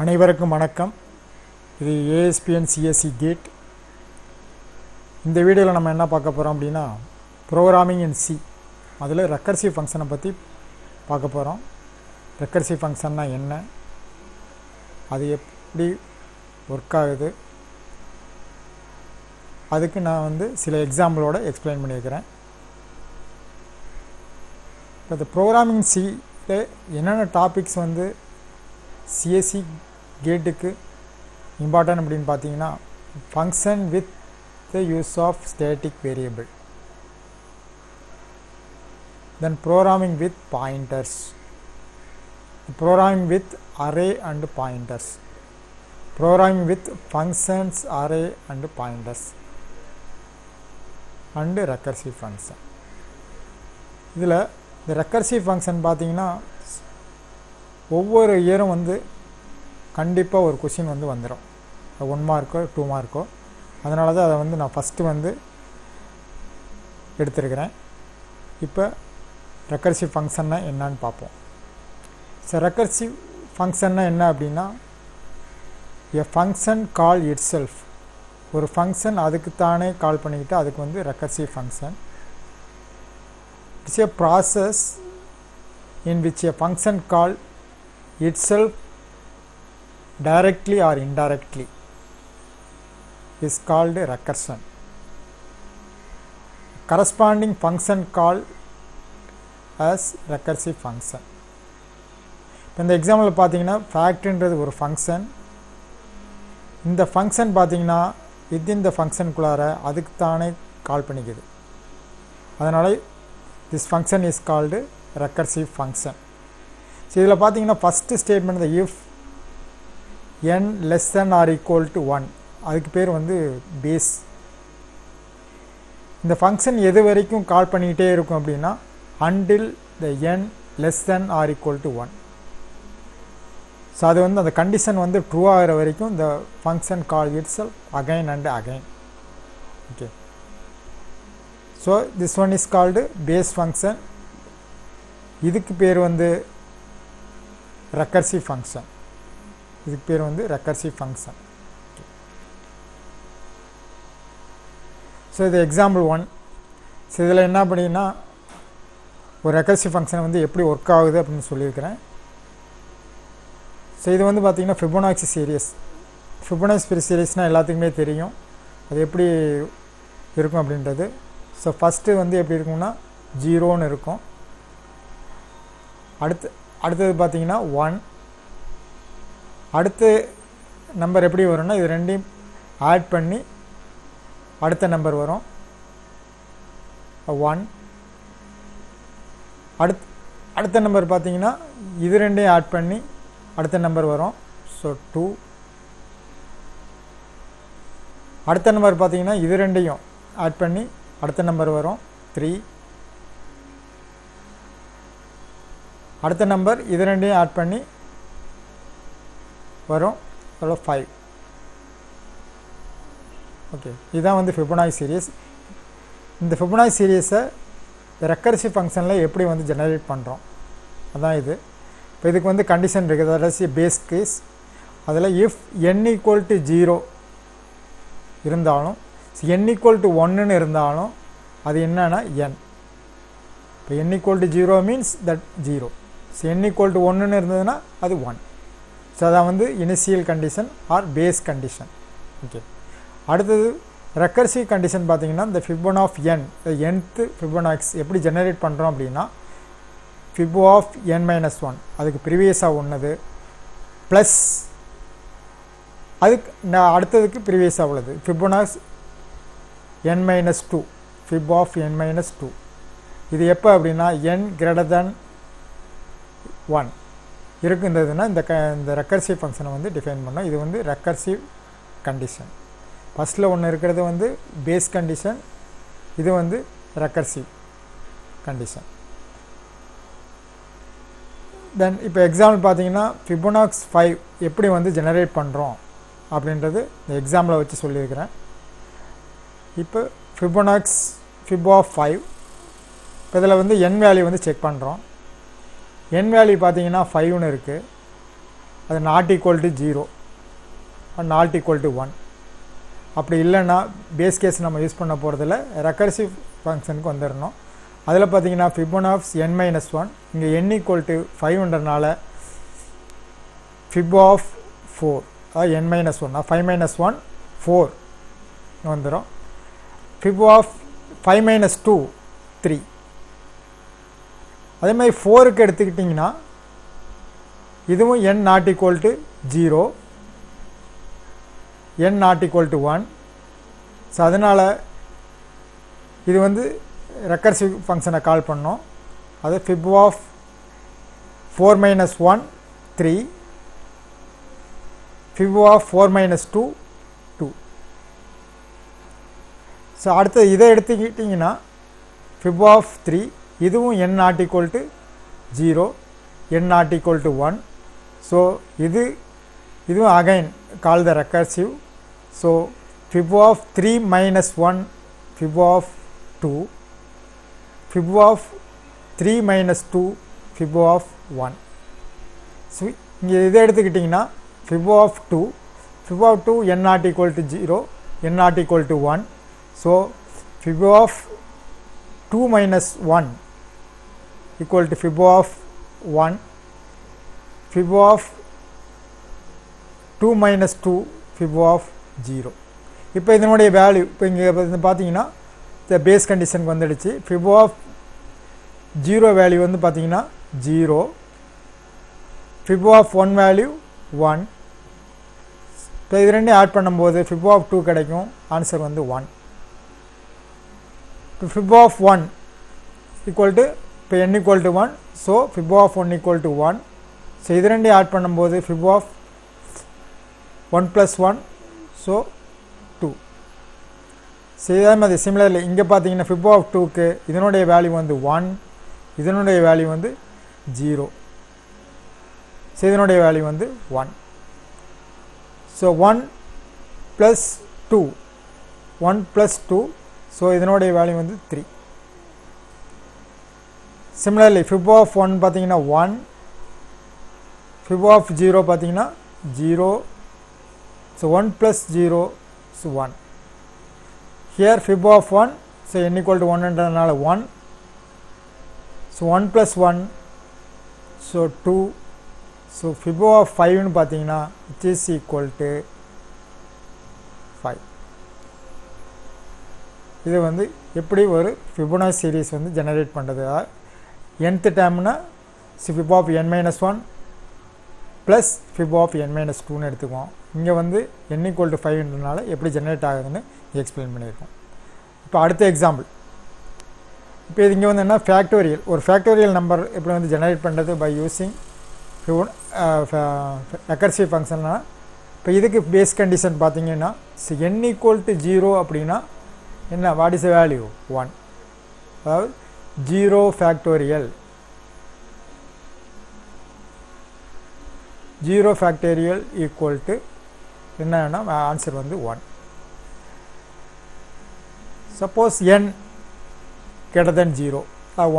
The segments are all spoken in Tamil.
அனைவருக்கும் வணக்கம். இது ASP&CSE சிஎஸ்சி கேட். இந்த வீடியோவில் நம்ம என்ன பார்க்க போகிறோம் அப்படின்னா, ப்ரோக்ராமிங் இன் சி, அதில் ரெக்கர்சிவ் ஃபங்க்ஷனை பற்றி பார்க்க போகிறோம். ரெக்கர்சிவ் ஃபங்க்ஷன்னா என்ன, அது எப்படி ஒர்க் ஆகுது, அதுக்கு நான் சில எக்ஸாம்பிளோட எக்ஸ்பிளைன் பண்ணியிருக்கிறேன். இப்போ இந்த ப்ரோக்ராமிங் சியில் என்னென்ன டாபிக்ஸ் சிஎஸ்சி கேட்டுக்கு இம்பார்ட்டன்ட் அப்படின்னு பார்த்தீங்கன்னா, function with the use of static variable, then programming with pointers, programming with array and pointers, programming with functions array and pointers and recursive function. இதில் இந்த ரெக்கர்சிவ் ஃபங்க்ஷன் பார்த்தீங்கன்னா, ஒவ்வொரு இயரும் கண்டிப்பாக ஒரு கொஷின் வந்துடும். 1 மார்க்கோ 2 மார்க்கோ. அதனால தான் அதை நான் ஃபஸ்ட்டு எடுத்துருக்கிறேன். இப்போ ரெக்கர்சிவ் ஃபங்க்ஷன்னா என்னன்னு பார்ப்போம். ஸோ ரெக்கர்சிவ் ஃபங்க்ஷன்னா என்ன அப்படின்னா, a function call it self, ஒரு ஃபங்க்ஷன் அதுக்குத்தானே கால் பண்ணிக்கிட்டு அதுக்கு recursive function. It's a process in which a function call itself directly or indirectly is called recursion. Corresponding function call as recursive function. இப்போ இந்த எக்ஸாம்பிள் பார்த்தீங்கன்னா, ஃபேக்ட்ன்றது ஒரு ஃபங்க்ஷன். இந்த ஃபங்க்ஷன் பார்த்தீங்கன்னா வித்தின் த ஃபங்க்ஷனுக்குள்ளார அதுக்குத்தானே கால் பண்ணிக்குது. அதனால் this function is called recursive function. So இதில் பார்த்தீங்கன்னா, ஃபஸ்ட்டு ஸ்டேட்மெண்ட் இந்த if n less than or equal to 1, அதுக்கு பேர் பேஸ். இந்த ஃபங்க்ஷன் எது வரைக்கும் கால் பண்ணிக்கிட்டே இருக்கும் அப்படின்னா, until the n less than or equal to 1. So அது அந்த கண்டிஷன் ட்ரூ ஆகிற வரைக்கும் இந்த function call itself again and again. Okay, so this one is called base function. இதுக்கு பேர் ரெக்கர்சிவ் ஃபங்க்ஷன். இதுக்கு பேர் ரெக்கர்சிவ் ஃபங்க்ஷன். ஸோ இது எக்ஸாம்பிள் 1. ஸோ இதில் என்ன பண்ணிங்கன்னா, ஒரு ரெக்கர்சிவ் ஃபங்க்ஷன் எப்படி ஒர்க் ஆகுது அப்படின்னு சொல்லியிருக்கிறேன். ஸோ இது பார்த்திங்கன்னா ஃபிபொனாச்சி சீரியஸ். ஃபிபொனாச்சி சீரியஸ்னால் எல்லாத்துக்குமே தெரியும் அது எப்படி இருக்கும் அப்படின்றது. ஸோ ஃபஸ்ட்டு எப்படி இருக்கும்னா 0ன்னு இருக்கும். அடுத்தது பார்த்தீங்கன்னா 1. அடுத்த நம்பர் எப்படி வரும்னா, இது ரெண்டையும் ஆட் பண்ணி அடுத்த நம்பர் வரும் 1. அடுத்த நம்பர் பார்த்தீங்கன்னா இது ரெண்டையும் ஆட் பண்ணி அடுத்த நம்பர் வரும், ஸோ 2. அடுத்த நம்பர் பார்த்தீங்கன்னா இது ரெண்டையும் ஆட் பண்ணி அடுத்த நம்பர் வரும் 3. அடுத்த நம்பர் இது ரெண்டையும் ஆட் பண்ணி வரும், எவ்வளோ 5. ஓகே, இதுதான் ஃபிபொனாச்சி சீரியஸ். இந்த ஃபிபொனாச்சி சீரியஸை ரெக்கர்சிவ் ஃபங்க்ஷனில் எப்படி ஜெனரேட் பண்ணுறோம் அதான் இது. இப்போ இதுக்கு கண்டிஷன் இருக்குது, அதாவது பேஸ் கேஸ். அதில் இஃப் n ஈக்குவல் டு 0 இருந்தாலும், n ஈக்குவல் டு 1ன்னு இருந்தாலும் அது என்னன்னா n. இப்போ n equal to 0 means that 0. So n equal to 1ன்னு இருந்ததுன்னா அது 1. ஸோ அதான் initial condition or base condition. Okay, அடுத்தது ரெக்கர்சிவ் கண்டிஷன் பார்த்தீங்கன்னா, இந்த fibon of n, nth Fibonacci எப்படி ஜெனரேட் பண்ணுறோம் அப்படின்னா, ஃபிபோ ஆஃப் n-1 அதுக்கு ப்ரீவியஸாக ஒன்றுது ப்ளஸ் அதுக்கு அடுத்ததுக்கு ப்ரீவியஸாக உள்ளது ஃபிபொனாக்ஸ் n-2, ஃபிபோ ஆஃப் n-2. இது எப்போ அப்படின்னா n greater than 1 இருக்குன்றதுன்னா இந்த ரெக்கர்சிவ் ஃபங்க்ஷனை டிஃபைன் பண்ணோம். இது ரெக்கர்சிவ் கண்டிஷன். ஃபஸ்ட்டில் ஒன்று இருக்கிறது பேஸ் கண்டிஷன், இது ரெக்கர்சிவ் கண்டிஷன். தென் இப்போ எக்ஸாம்பிள் பார்த்தீங்கன்னா, ஃபிபொனாக்ஸ் 5 எப்படி ஜெனரேட் பண்ணுறோம் அப்படின்றது இந்த எக்ஸாம்பிளை வச்சு சொல்லியிருக்கிறேன். இப்போ ஃபிபோ ஆஃப் 5, இப்போ இதில் n வேல்யூ செக் பண்ணுறோம். n வேல்யூ பார்த்தீங்கன்னா 5ன்னு இருக்குது. அது not equal to 0 not equal to 1. அப்படி இல்லைன்னா பேஸ் கேஸ் நம்ம யூஸ் பண்ண போகிறதில்ல, ரெக்கர்சிவ் ஃபங்க்ஷனுக்கு வந்துடணும். அதில் பார்த்தீங்கன்னா ஃபிபோனாக்சி n-1, இங்கே n ஈக்குவல் டு 5ன்றனால ஃபிப் ஆஃப் 4, அதாவது n-1 5 - 1 4 வந்துடும். ஃபிப் ஆஃப் 5 - 2 3. அதே மாதிரி 4க்கு எடுத்துக்கிட்டிங்கன்னா இதுவும் n not equal to 0, n not equal to 1. So அதனால் இது வந்து ரெக்கர்சிவ் ஃபங்க்ஷனை கால் பண்ணோம். அது fib of 4 - 1 3, fib of 4 - 2 2. So அடுத்து இதை எடுத்துக்கிட்டிங்கன்னா ஃபிப் ஆஃப் 3, இதுவும் n not equal to 0, n not equal to 1. So இதுவும் again call the recursive. So fib of 3 - 1 fib of 2, fib of 3 - 2 fib of 1. So இங்கே இதை எடுத்துக்கிட்டிங்கன்னா fib of 2, fib of 2 n not equal to 0, n not equal to 1. So fib of 2 - 1 equal to fib of 1, fib of 2 - 2 fib of 0. இப்போ இதனுடைய வேல்யூ இப்போ இங்கே பார்த்தீங்கன்னா இந்த பேஸ் கண்டிஷனுக்கு வந்துடுச்சு. ஃபிப் ஆஃப் 0 வேல்யூ வந்து பார்த்தீங்கன்னா 0, ஃபிப் ஆஃப் 1 வேல்யூ 1. இப்போ இது ரெண்டையும் ஆட் பண்ணும்போது ஃபிப் ஆஃப் 2 கிடைக்கும், ஆன்சர் வந்து 1. இப்போ ஃபிப் ஆஃப் 1 ஈக்குவல் டு இப்போ n equal to 1, so fib of 1 equal to 1. So இது ரெண்டையும் ஆட் பண்ணும்போது ஃபிப் ஆஃப் 1 + 1, ஸோ 2. ஸோ இதே மாதிரி சிமிலர்லி இங்கே பார்த்தீங்கன்னா ஃபிப் ஆஃப் 2க்கு இதனுடைய வேல்யூ வந்து 1, இதனுடைய வேல்யூ வந்து 0. ஸோ இதனுடைய வேல்யூ வந்து 1. ஸோ 1 + 2, 1 + 2, ஸோ இதனுடைய வேல்யூ வந்து 3. சிமிலர்லி ஃபிப் ஆஃப் 1 பார்த்தீங்கன்னா 1, ஃபிப் ஆஃப் 0 பார்த்தீங்கன்னா 0. So 1 + 0 so 1. Here fib of 1, so n equal to 1ன்றதுனால 1. So 1 + 1 so 2. So fib of 5ன்னு பார்த்தீங்கன்னா இட் இஸ் ஈக்குவல் டு 5. இது வந்து எப்படி ஒரு ஃபிபோனாச்சி சீரீஸ் வந்து ஜெனரேட் பண்ணுறது, nth டேர்ம்னா fib of n-1 plus fib of n-2ன்னு எடுத்துக்குவோம். இங்கே வந்து n ஈக்குவல் டு 5ன்றனால எப்படி ஜெனரேட் ஆகுதுன்னு எக்ஸ்பிளைன் பண்ணியிருக்கோம். இப்போ அடுத்த எக்ஸாம்பிள். இப்போ இது இங்கே வந்து என்ன ஃபேக்டோரியல், ஒரு ஃபேக்டோரியல் நம்பர் எப்படி வந்து ஜெனரேட் பண்ணுறது பை யூஸிங் ரெக்கர்சிவ் ஃபங்க்ஷன்னா. இப்போ இதுக்கு பேஸ் கண்டிஷன் பார்த்தீங்கன்னா n ஈக்குவல் டு 0 அப்படின்னா என்ன, வாட் இஸ் த வேல்யூ 1, அதாவது 0 ஃபேக்டோரியல் 0 ஃபேக்டோரியல் ஈக்குவல் டு என்னன்னா ஆன்சர் வந்து 1. சப்போஸ் n greater than 0,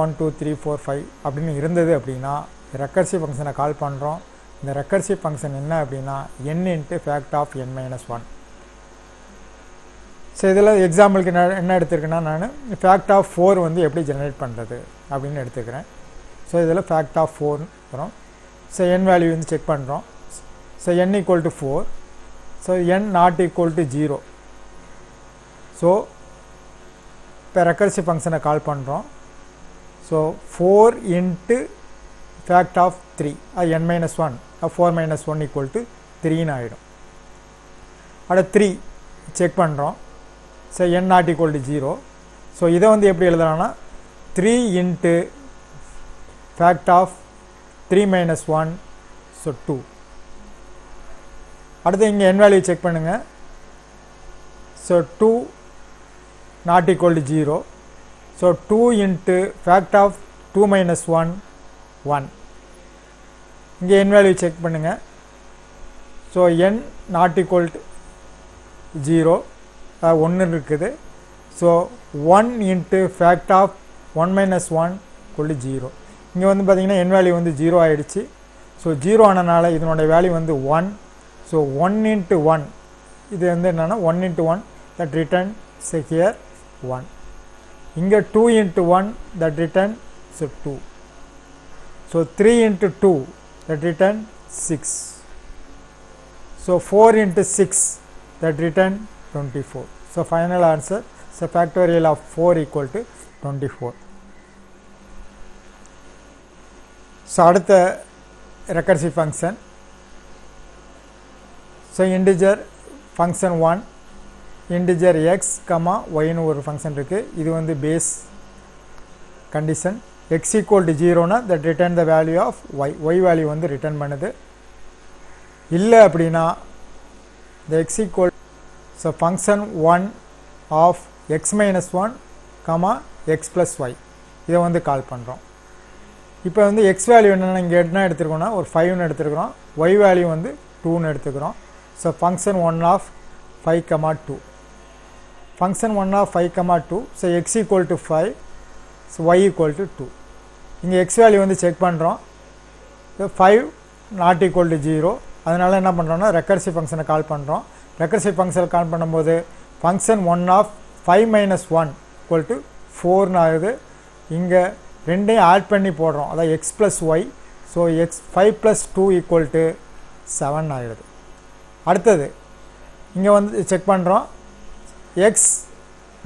1 2 3 4 5 அப்படின்னு இருந்தது அப்படின்னா ரெக்கர்சிவ் ஃபங்க்ஷனை கால் பண்ணுறோம். இந்த ரெக்கர்சிவ் ஃபங்க்ஷன் என்ன அப்படின்னா n × fact of n-1. So இதில் எக்ஸாம்பிளுக்கு என்ன எடுத்துருக்கேன்னா நான் ஃபேக்ட் ஆஃப் 4 வந்து எப்படி ஜெனரேட் பண்ணுறது அப்படின்னு எடுத்துக்கிறேன். ஸோ இதில் ஃபேக்ட் ஆஃப் 4 வரும். ஸோ n வேல்யூ வந்து செக் பண்ணுறோம். So n equal to 4, so n not equal to 0. So இப்போ ரெக்கர்சிவ் ஃபங்க்ஷனை கால் பண்ணுறோம். ஸோ 4 × ஃபேக்ட் ஆஃப் 3, அது n-1, 4 - 1 ஈக்குவல் டு 3ன்னு ஆகிடும். அடுத்து 3 செக் பண்ணுறோம். So n not equal to 0. So இதை வந்து எப்படி எழுதலாம்னா 3 × ஃபேக்ட் ஆஃப் 3 - 1, ஸோ 2. அடுத்து இங்கே n வேல்யூ செக் பண்ணுங்கள். So 2 not equal to 0. So 2 × fact of 2 - 1 1. இங்கே n வேல்யூ செக் பண்ணுங்கள். So n not equal to 0, 1 இருக்குது. So 1 × fact of 1 - 1 = 0. இங்கே வந்து பார்த்தீங்கன்னா n வேல்யூ வந்து 0 ஆகிடுச்சு. ஸோ 0 ஆனனால இதனுடைய வேல்யூ வந்து 1. ஸோ 1 into 1 இது வந்து என்னென்னா 1 into 1 that return say here 1. இங்கே 2 into 1 that return so 2. So 3 into 2 that return 6. So 4 into 6 that return 24. So final answer, so factorial of 4 equal to 24. So அடுத்த recursive function, so integer function 1 integer x comma y னு ஒரு ஃபங்க்ஷன் இருக்கு. இது வந்து base condition. x equal to 0 னா that return the value of y, y value வந்து ரிட்டர்ன் பண்ணுது. இல்லை அப்படின்னா the x equal, so function 1 of x minus 1 comma x plus y இதை வந்து கால் பண்ணுறோம். இப்போ வந்து x வேல்யூ என்னென்னா இங்கே என்ன எடுத்துருக்கோம்னா ஒரு 5னு எடுத்துருக்கிறோம், y வேல்யூ வந்து 2னு எடுத்துக்கிறோம். So function 1 of 5 comma 2, function 1 of 5 comma 2, so x equal to 5, so y equal to 2. இங்கே x வேல்யூ வந்து செக் பண்ணுறோம், 5 not equal to 0, அதனால் என்ன பண்ணுறோம்னா ரெக்கர்சிவ் ஃபங்க்ஷனை கால் பண்ணுறோம். ரெக்கர்சிவ் ஃபங்க்ஷனை கால் பண்ணும்போது function 1 of 5 minus 1 equal to 4னு ஆகுது. இங்கே ரெண்டையும் ஆட் பண்ணி போடுறோம், அதாவது x plus y, so x 5 plus 2 equal to 7 ஆகிடுது. அடுத்தது இங்கே வந்து செக் பண்ணுறோம், x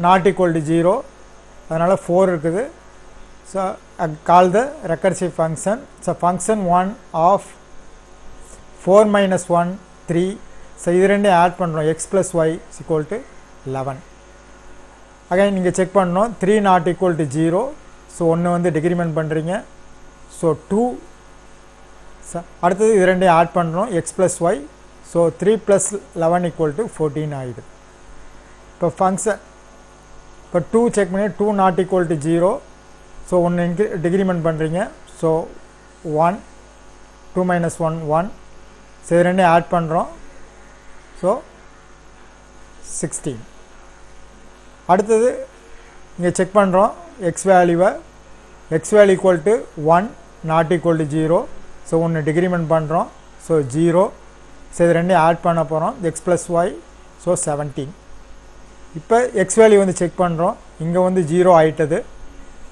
not equal to 0, அதனால் 4 இருக்குது. So call the recursive function. So function 1 of 4 minus 1 3, so இது ரெண்டையும் ஆட் பண்ணுறோம், x plus y equal to 11. Again நீங்கள் செக் பண்ணணும், 3 not equal to 0, ஸோ ஒன்று வந்து டிக்ரிமெண்ட் பண்ணுறீங்க, ஸோ 2. அடுத்தது இது ரெண்டையும் ஆட் பண்ணுறோம், x plus y, so 3 plus 11 equal to 14 ஆகிடுது. இப்போ ஃபங்க்ஷன் இப்போ 2 செக் பண்ணி 2 not equal to 0, ஸோ ஒன்று டிக்ரிமெண்ட் பண்ணுறீங்க, ஸோ 1, 2 minus 1 1, ஸோ இது ரெண்டையும் ஆட் பண்ணுறோம், ஸோ 16. அடுத்தது இங்கே செக் பண்ணுறோம் x வேல்யூவை, x value equal to 1 not equal to 0, so ஒன்று டிக்ரிமெண்ட் பண்ணுறோம், ஸோ 0, ஸோ இது ரெண்டையும் ஆட் பண்ண போகிறோம், x ப்ளஸ் ஒய், ஸோ 17. இப்போ x வேல்யூ வந்து செக் பண்ணுறோம், இங்கே வந்து 0 ஆகிட்டது.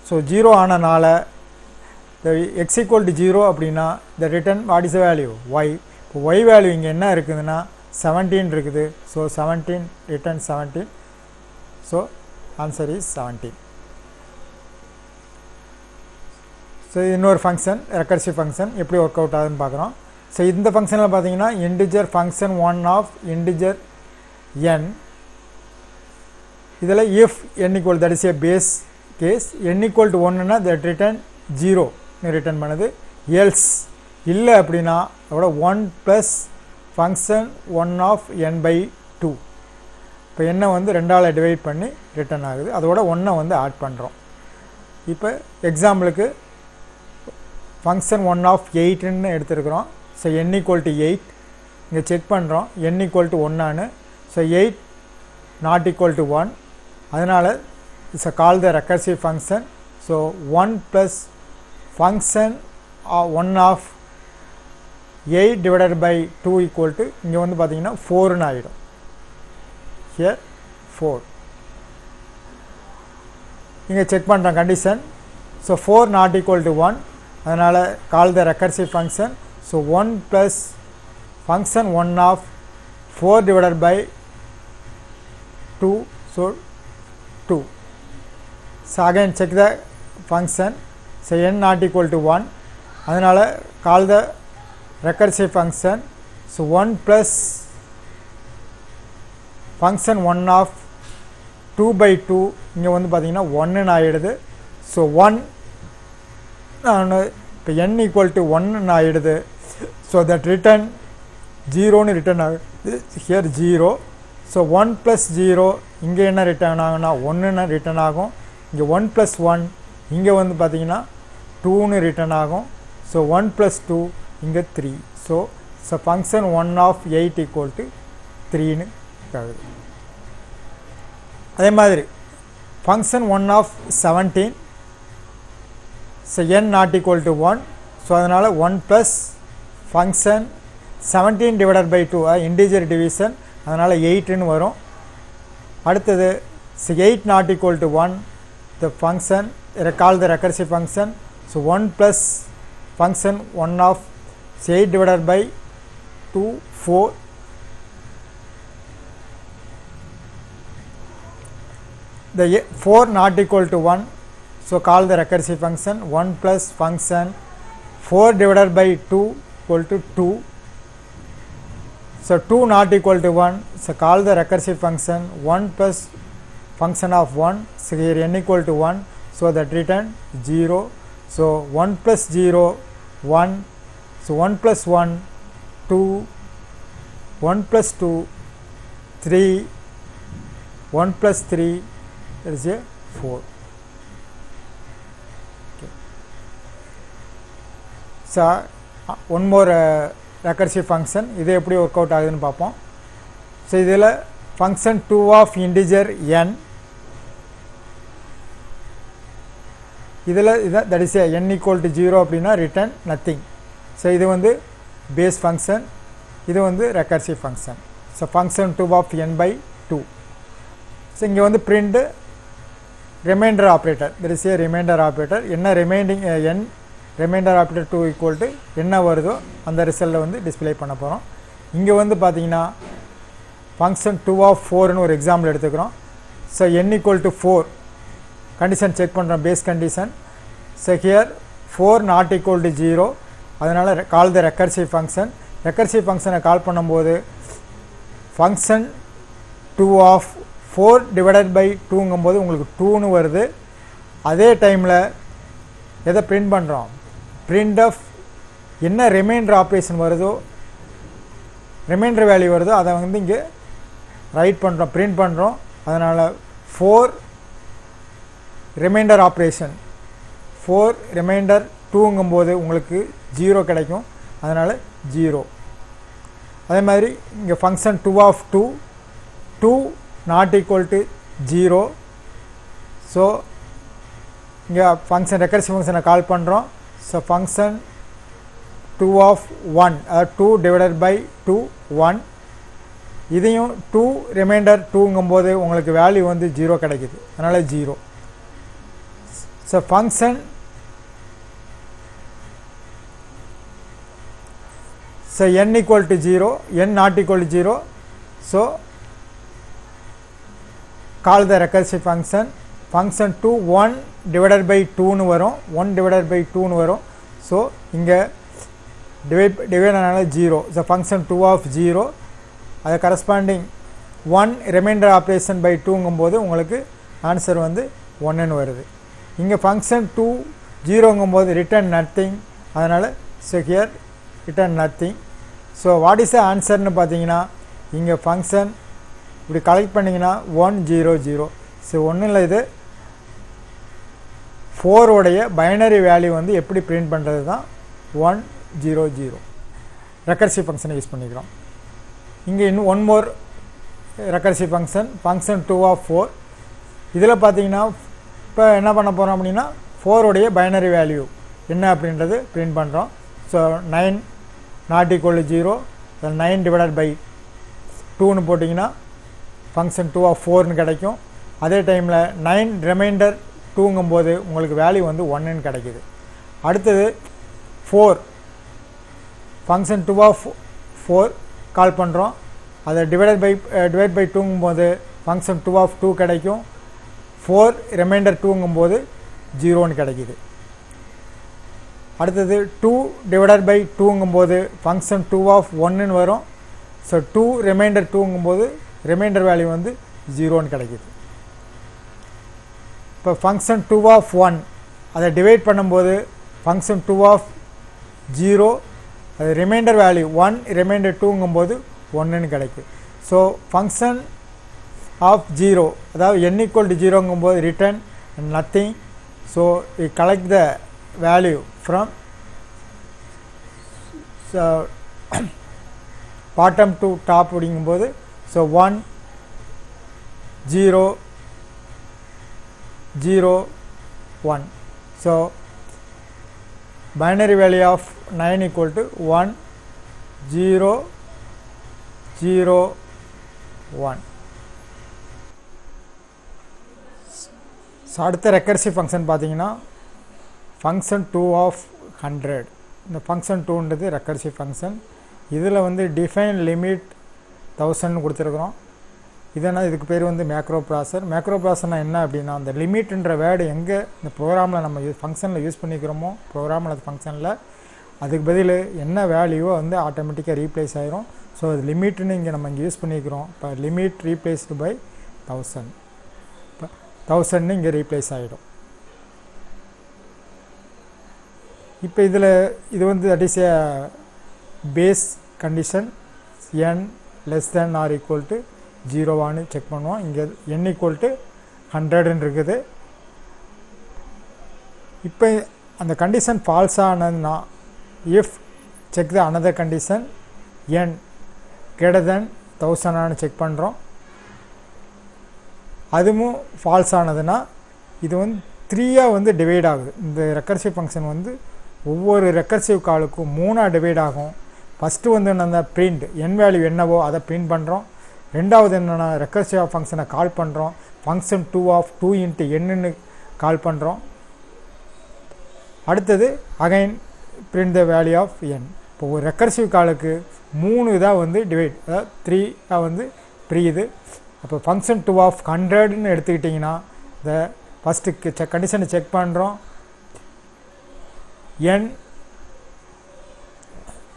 ஸோ 0 ஆனனால x ஈக்குவல் டு 0 அப்படின்னா the return what is the value y. இப்போ y வேல்யூ இங்கே என்ன இருக்குதுன்னா 17 இருக்குது, so 17 return 17, so answer is 17. So இன்னொரு ஃபங்க்ஷன் ரெக்கர்சிவ் ஃபங்க்ஷன் எப்படி ஒர்க் அவுட் ஆகுதுன்னு பார்க்குறோம். ஸோ இந்த ஃபங்க்ஷனில் பார்த்தீங்கன்னா integer function 1 of integer n, இதில் if n equal that is a base case, n equal to 1னா தட் ரிட்டர்ன் 0 ரிட்டர்ன் பண்ணுது. எல்ஸ் இல்லை அப்படின்னா அதோட 1 plus function 1 of n by 2, இப்போ என்னை வந்து 2ஆல் டிவைட் பண்ணி ரிட்டர்ன் ஆகுது, அதோட 1 வந்து ஆட் பண்ணுறோம். இப்போ எக்ஸாம்பிளுக்கு ஃபங்க்ஷன் 1 ஆஃப் 8ன்னு எடுத்துருக்குறோம். ஸோ n ஈக்குவல் டு 8, இங்கே செக் பண்ணுறோம் n ஈக்குவல் டு 1ஆனு, ஸோ 8 நாட் ஈக்குவல் டு 1, அதனால் it's a call the recursive function. So 1 plus function 1 of 8 divided by 2 equal to இங்கே வந்து பார்த்தீங்கன்னா 4ன்னு ஆகிடும். ஹியர் 4. இங்கே செக் பண்ணுறோம் condition, so 4 not equal to 1, அதனால் call the recursive function. So 1 plus function 1 of 4 divided by 2, so 2. So again check the function, so n not equal to 1, அதனால் call the recursive function. So 1 plus function 1 of 2 by 2, இங்கே வந்து பார்த்தீங்கன்னா 1ன்னு ஆகிடுது. ஸோ 1 இப்போ n ஈக்குவல் டு 1ன்னு ஆகிடுது. ஸோ தட் ரிட்டர்ன் 0ன்னு ரிட்டர்ன் ஆகுது, ஹியர் 0. ஸோ 1 ப்ளஸ் 0 இங்கே என்ன ரிட்டர்ன் ஆகுனா 1ன்னு ரிட்டர்ன் ஆகும். இங்கே 1 ப்ளஸ் 1 இங்கே வந்து பார்த்தீங்கன்னா 2ன்னு ரிட்டர்ன் ஆகும். ஸோ 1 ப்ளஸ் 2 இங்கே 3. So function 1 of 8 equal to 3ன்னு ஆகுது. அதே மாதிரி function 1 of 17, so n not equal to 1, so அதனால் 1 plus function 17 divided by 2 integer division அதனால் 8ன்னு வரும். அடுத்தது 8 not equal to 1, the function called the recursive function. So 1 plus function 1 of 8 divided by 2 4. The 4 not equal to 1, so call the recursive function 1 plus function 4 divided by 2 equal to 2. So 2 not equal to 1, so call the recursive function 1 plus function of 1, so here n equal to 1, so that return 0. So 1 plus 0 1, so 1 plus 1 2, 1 plus 2 3, 1 plus 3 that is a 4. Okay. So one more recursive function, இது எப்படி ஒர்க் அவுட் ஆகுதுன்னு பார்ப்போம். ஸோ இதில் ஃபங்க்ஷன் 2 ஆஃப் இன்டிஜர் n, இதில் இதான் that is n equal to 0 அப்படின்னா ரிட்டர்ன் நத்திங். ஸோ இது வந்து பேஸ் ஃபங்க்ஷன், இது வந்து recursive function. So function 2 of n by 2. So இங்கே வந்து print reminder operator, that is a reminder operator. என்ன reminding n reminder operator 2 equal to என்ன வருதோ அந்த ரிசல்ட்டை வந்து டிஸ்பிளே பண்ண போகிறோம். இங்கே வந்து பார்த்தீங்கன்னா ஃபங்க்ஷன் 2 ஆஃப் 4ன்னு ஒரு எக்ஸாம்பிள் எடுத்துக்கிறோம். So n equal to 4 condition check பண்ணுறோம், base condition. So here 4 not equal to 0, அதனால் call the recursive function. Recursive ஃபங்க்ஷனை கால் பண்ணும்போது ஃபங்க்ஷன் 2 ஆஃப் 4 டிவைடட் பை 2ங்கும்போது உங்களுக்கு 2ன்னு வருது. அதே டைமில் எதை பிரிண்ட் பண்ணுறோம், பிரிண்ட் ஆஃப் என்ன ரிமைண்டர் ஆப்ரேஷன் வருதோ, ரிமைண்டர் வேல்யூ வருதோ அதை வந்து இங்கே ரைட் பண்ணுறோம், பிரிண்ட் பண்ணுறோம். அதனால் 4 ரிமைண்டர் ஆப்ரேஷன், 4 ரிமைண்டர் 2ங்கும்போது உங்களுக்கு 0 கிடைக்கும், அதனால் 0. அதே மாதிரி இங்கே function 2 of 2, 2 not equal to 0. So இங்கே ஃபங்க்ஷன் ரெக்கர்சிவ் ஃபங்க்ஷனை கால் பண்ணுறோம். ஸோ ஃபங்க்ஷன் 2 ஆஃப் 1, அதாவது 2 டிவைடட் பை 2 1, இதையும் 2 ரிமைண்டர் 2ங்கும்போது உங்களுக்கு வேல்யூ வந்து 0 கிடைக்குது, அதனால் 0. So function so n equal to 0, n not equal to 0, so call the recursive function. Function 2 1 divided by 2ன்னு வரும், 1 டிவைடட் பை 2ன்னு வரும். ஸோ இங்கே டிவைட் ஆனால 0. ஸோ ஃபங்க்ஷன் 2 ஆஃப் 0, அது கரஸ்பாண்டிங் 1 ரிமைண்டர் ஆப்ரேஷன் பை 2ங்கும்போது உங்களுக்கு ஆன்சர் வந்து 1ன்னு வருது. இங்கே ஃபங்க்ஷன் 2 0ங்கும்போது ரிட்டர்ன் நத்திங், அதனால் so here return nothing. So what is the ஆன்சர்னு பார்த்தீங்கன்னா இங்கே ஃபங்க்ஷன் இப்படி கலெக்ட் பண்ணிங்கன்னா 1 0 0. ஸோ ஒன்றும் இல்லை, இது 4உடைய பைனரி வேல்யூ வந்து எப்படி பிரிண்ட் பண்ணுறது தான் 1 0 0. ரெக்கர்சிவ் ஃபங்க்ஷனை யூஸ் பண்ணிக்கிறோம். இங்கே இன்னும் one more recursive function, function 2 of 4. இதில் பார்த்தீங்கன்னா இப்போ என்ன பண்ண போகிறோம் அப்படின்னா 4உடைய பைனரி வேல்யூ என்ன அப்படின்றது பிரிண்ட் பண்ணுறோம். So 9 not equal to 0, 9 divided by 2ன்னு போட்டிங்கன்னா ஃபங்க்ஷன் 2 ஆஃப் 4ன்னு கிடைக்கும். அதே டைமில் 9 ரிமைண்டர் 2ங்கும்போது உங்களுக்கு வேல்யூ வந்து 1ன்னு கிடைக்கிது. அடுத்தது 4 ஃபங்க்ஷன் 2 ஆஃப் 4 கால் பண்ணுறோம், அதை டிவைட் பை 2ங்கும்போது ஃபங்க்ஷன் 2 ஆஃப் 2 கிடைக்கும். 4 ரிமைண்டர் 2ங்கும்போது 0ன்னு கிடைக்கிது. அடுத்தது 2 டிவைடட் பை 2ங்கும்போது ஃபங்க்ஷன் 2 ஆஃப் 1ன்னு வரும். ஸோ 2 ரிமைண்டர் 2ங்கும்போது ரிமைண்டர் வேல்யூ வந்து 0ன்னு கிடைக்கிது. இப்போ ஃபங்க்ஷன் 2 ஆஃப் 1 அதை டிவைட் பண்ணும்போது ஃபங்க்ஷன் 2 ஆஃப் 0, அது ரிமைண்டர் வேல்யூ 1 ரிமைண்டர் 2ங்கும்போது 1ன்னு கிடைக்கும். ஸோ ஃபங்க்ஷன் ஆஃப் 0, அதாவது n ஈக்குவல் டு 0ங்கும்போது return nothing. So we collect the value from bottom to top அப்படிங்கும்போது so 1 0 0 1. So binary value of 9 equal to 1 0 0 1. So அடுத்த ரெக்கர்சிவ் ஃபங்க்ஷன் பார்த்தீங்கன்னா ஃபங்க்ஷன் 2 ஆஃப் 100. இந்த ஃபங்க்ஷன் 2ன்றது ரெக்கர்சிவ் ஃபங்க்ஷன். இதில் வந்து டிஃபைன் லிமிட் 1000 கொடுத்துருக்குறோம். இதனால் இதுக்கு பேர் வந்து மேக்ரோ ப்ராசர். மேக்ரோ ப்ராசர்னால் என்ன அப்படின்னா, அந்த லிமிட்ன்ற வேர்டு எங்கே இந்த ப்ரோக்ராமில் நம்ம ஃபங்க்ஷனில் யூஸ் பண்ணிக்கிறோமோ, ப்ரோக்ராமில் அது ஃபங்க்ஷனில் அதுக்கு பதில் என்ன வேல்யூவோ வந்து ஆட்டோமேட்டிக்காக ரீப்ளேஸ் ஆகிரும். ஸோ அது லிமிட்னு இங்கே நம்ம இங்கே யூஸ் பண்ணிக்கிறோம். இப்போ லிமிட் ரீப்ளேஸ்டு பை 1000, இப்போ 1000 இங்கே ரீப்ளேஸ் ஆகிடும். இப்போ இதில் இது வந்து that is a base condition n less than or equal to 0 check பண்ணுவோம். இங்கே n equal to 100 இருக்குது. இப்போ அந்த கண்டிஷன் ஃபால்ஸ் ஆனதுன்னா if check the another condition n greater than 1000 check பண்ணுறோம். அதுவும் ஃபால்ஸ் ஆனதுன்னா இது வந்து 3 வந்து டிவைட் ஆகுது. இந்த ரெக்கர்சிவ் ஃபங்க்ஷன் வந்து ஒவ்வொரு ரெக்கர்சிவ் காலுக்கும் 3 டிவைட் ஆகும். ஃபஸ்ட்டு வந்து என்னென்ன பிரிண்ட் n வேல்யூ என்னவோ அதை பிரிண்ட் பண்ணுறோம். ரெண்டாவது என்னென்னா ரெக்கர்சிவ் ஃபங்க்ஷனை கால் பண்ணுறோம். Function 2 of 2 into n call பண்ணுறோம். அடுத்தது again print the value of n. இப்போ ஒரு ரெக்கர்சிவ் காலுக்கு 3 இதாக வந்து டிவைட், அதாவது 3 வந்து பிரியுது. அப்போ ஃபங்க்ஷன் 2 ஆஃப் 100ன்னு எடுத்துக்கிட்டிங்கன்னா இந்த ஃபஸ்ட்டு கண்டிஷனை செக் பண்ணுறோம். n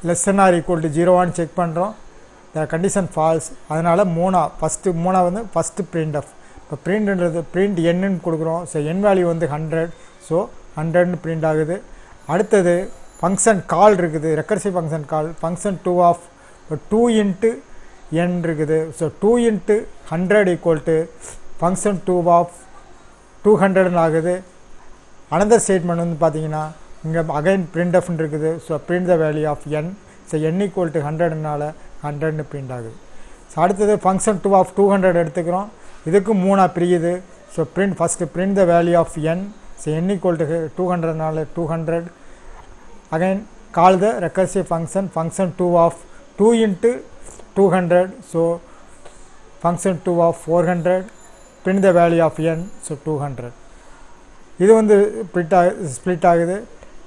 less than or equal to 0 check பண்ணுறோம். The condition falls. அதனால் ஃபஸ்ட்டு வந்து ஃபஸ்ட்டு பிரிண்ட் ஆஃப். இப்போ பிரிண்ட்ன்றது பிரிண்ட் என்னன்னு கொடுக்குறோம். ஸோ n வேல்யூ வந்து 100, ஸோ 100ன்னு பிரிண்ட் ஆகுது. அடுத்தது ஃபங்க்ஷன் கால் இருக்குது, recursive function call. Function 2 of 2 into n இருக்குது. So 2 into 100 equal to function 2 of 200 ஆகுது. அனதர் ஸ்டேட்மெண்ட் வந்து பார்த்தீங்கன்னா இங்கே அகைன் பிரிண்ட் ஆஃப்னு இருக்குது. So print the value of n. So n equal to 100னால 100ன்னு பிரிண்ட் ஆகுது. ஸோ அடுத்தது ஃபங்க்ஷன் 2 ஆஃப் 200 எடுத்துக்கிறோம். இதுக்கு 3 பிரியுது. So first print the value of n. So n equal to 200னால 200. Again call the recursive function 2 of 2 into 200. So function 2 of 400. Print the value of n. So 200. இது வந்து ஸ்ப்ளிட் ஆகுது.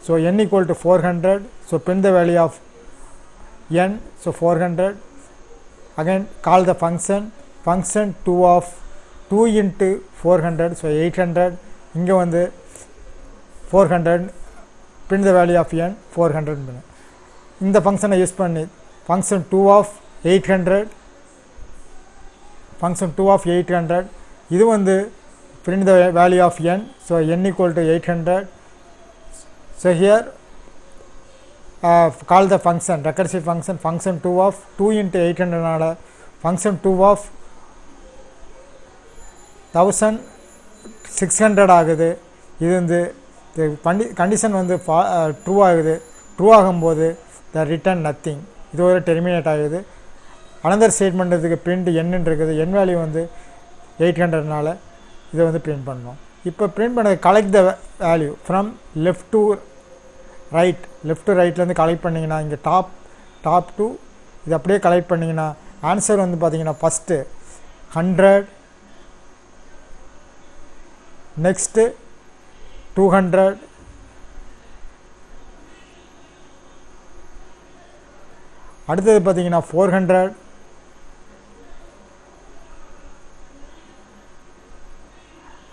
So n equal to 400. So print the value of n. So 400. Again call the function 2 of 2 into 400. So 800. இங்கே வந்து 400. Print the value of n 400. இந்த ஃபங்க்ஷனை யூஸ் பண்ணி ஃபங்க்ஷன் 2 ஆஃப் 800. ஃபங்க்ஷன் 2 ஆஃப் 800 இது வந்து print the value of n. So n equal to 800. So here call the function recursive function 2 of 2 into 800 function 2 of 1600 ஆகுது. இது வந்து கண்டிஷன் வந்து ட்ரூ ஆகுது. ட்ரூ ஆகும்போது த ரிட்டர்ன் நத்திங், இது ஒரு டெர்மினேட் ஆகுது. அனதர் ஸ்டேட்மெண்ட் இதுக்கு பிரிண்ட் n இருக்குது. n வேல்யூ வந்து 800னால இதை வந்து பிரிண்ட் பண்ணோம். இப்போ பிரிண்ட் பண்ண collect the value from left to ரைட்லேருந்து கலெக்ட் பண்ணிங்கன்னா இங்கே டாப் டு இது அப்படியே கலெக்ட் பண்ணிங்கன்னா ஆன்சர் வந்து பார்த்தீங்கன்னா ஃபஸ்ட்டு 100, நெக்ஸ்ட்டு 200, அடுத்தது பார்த்தீங்கன்னா 400,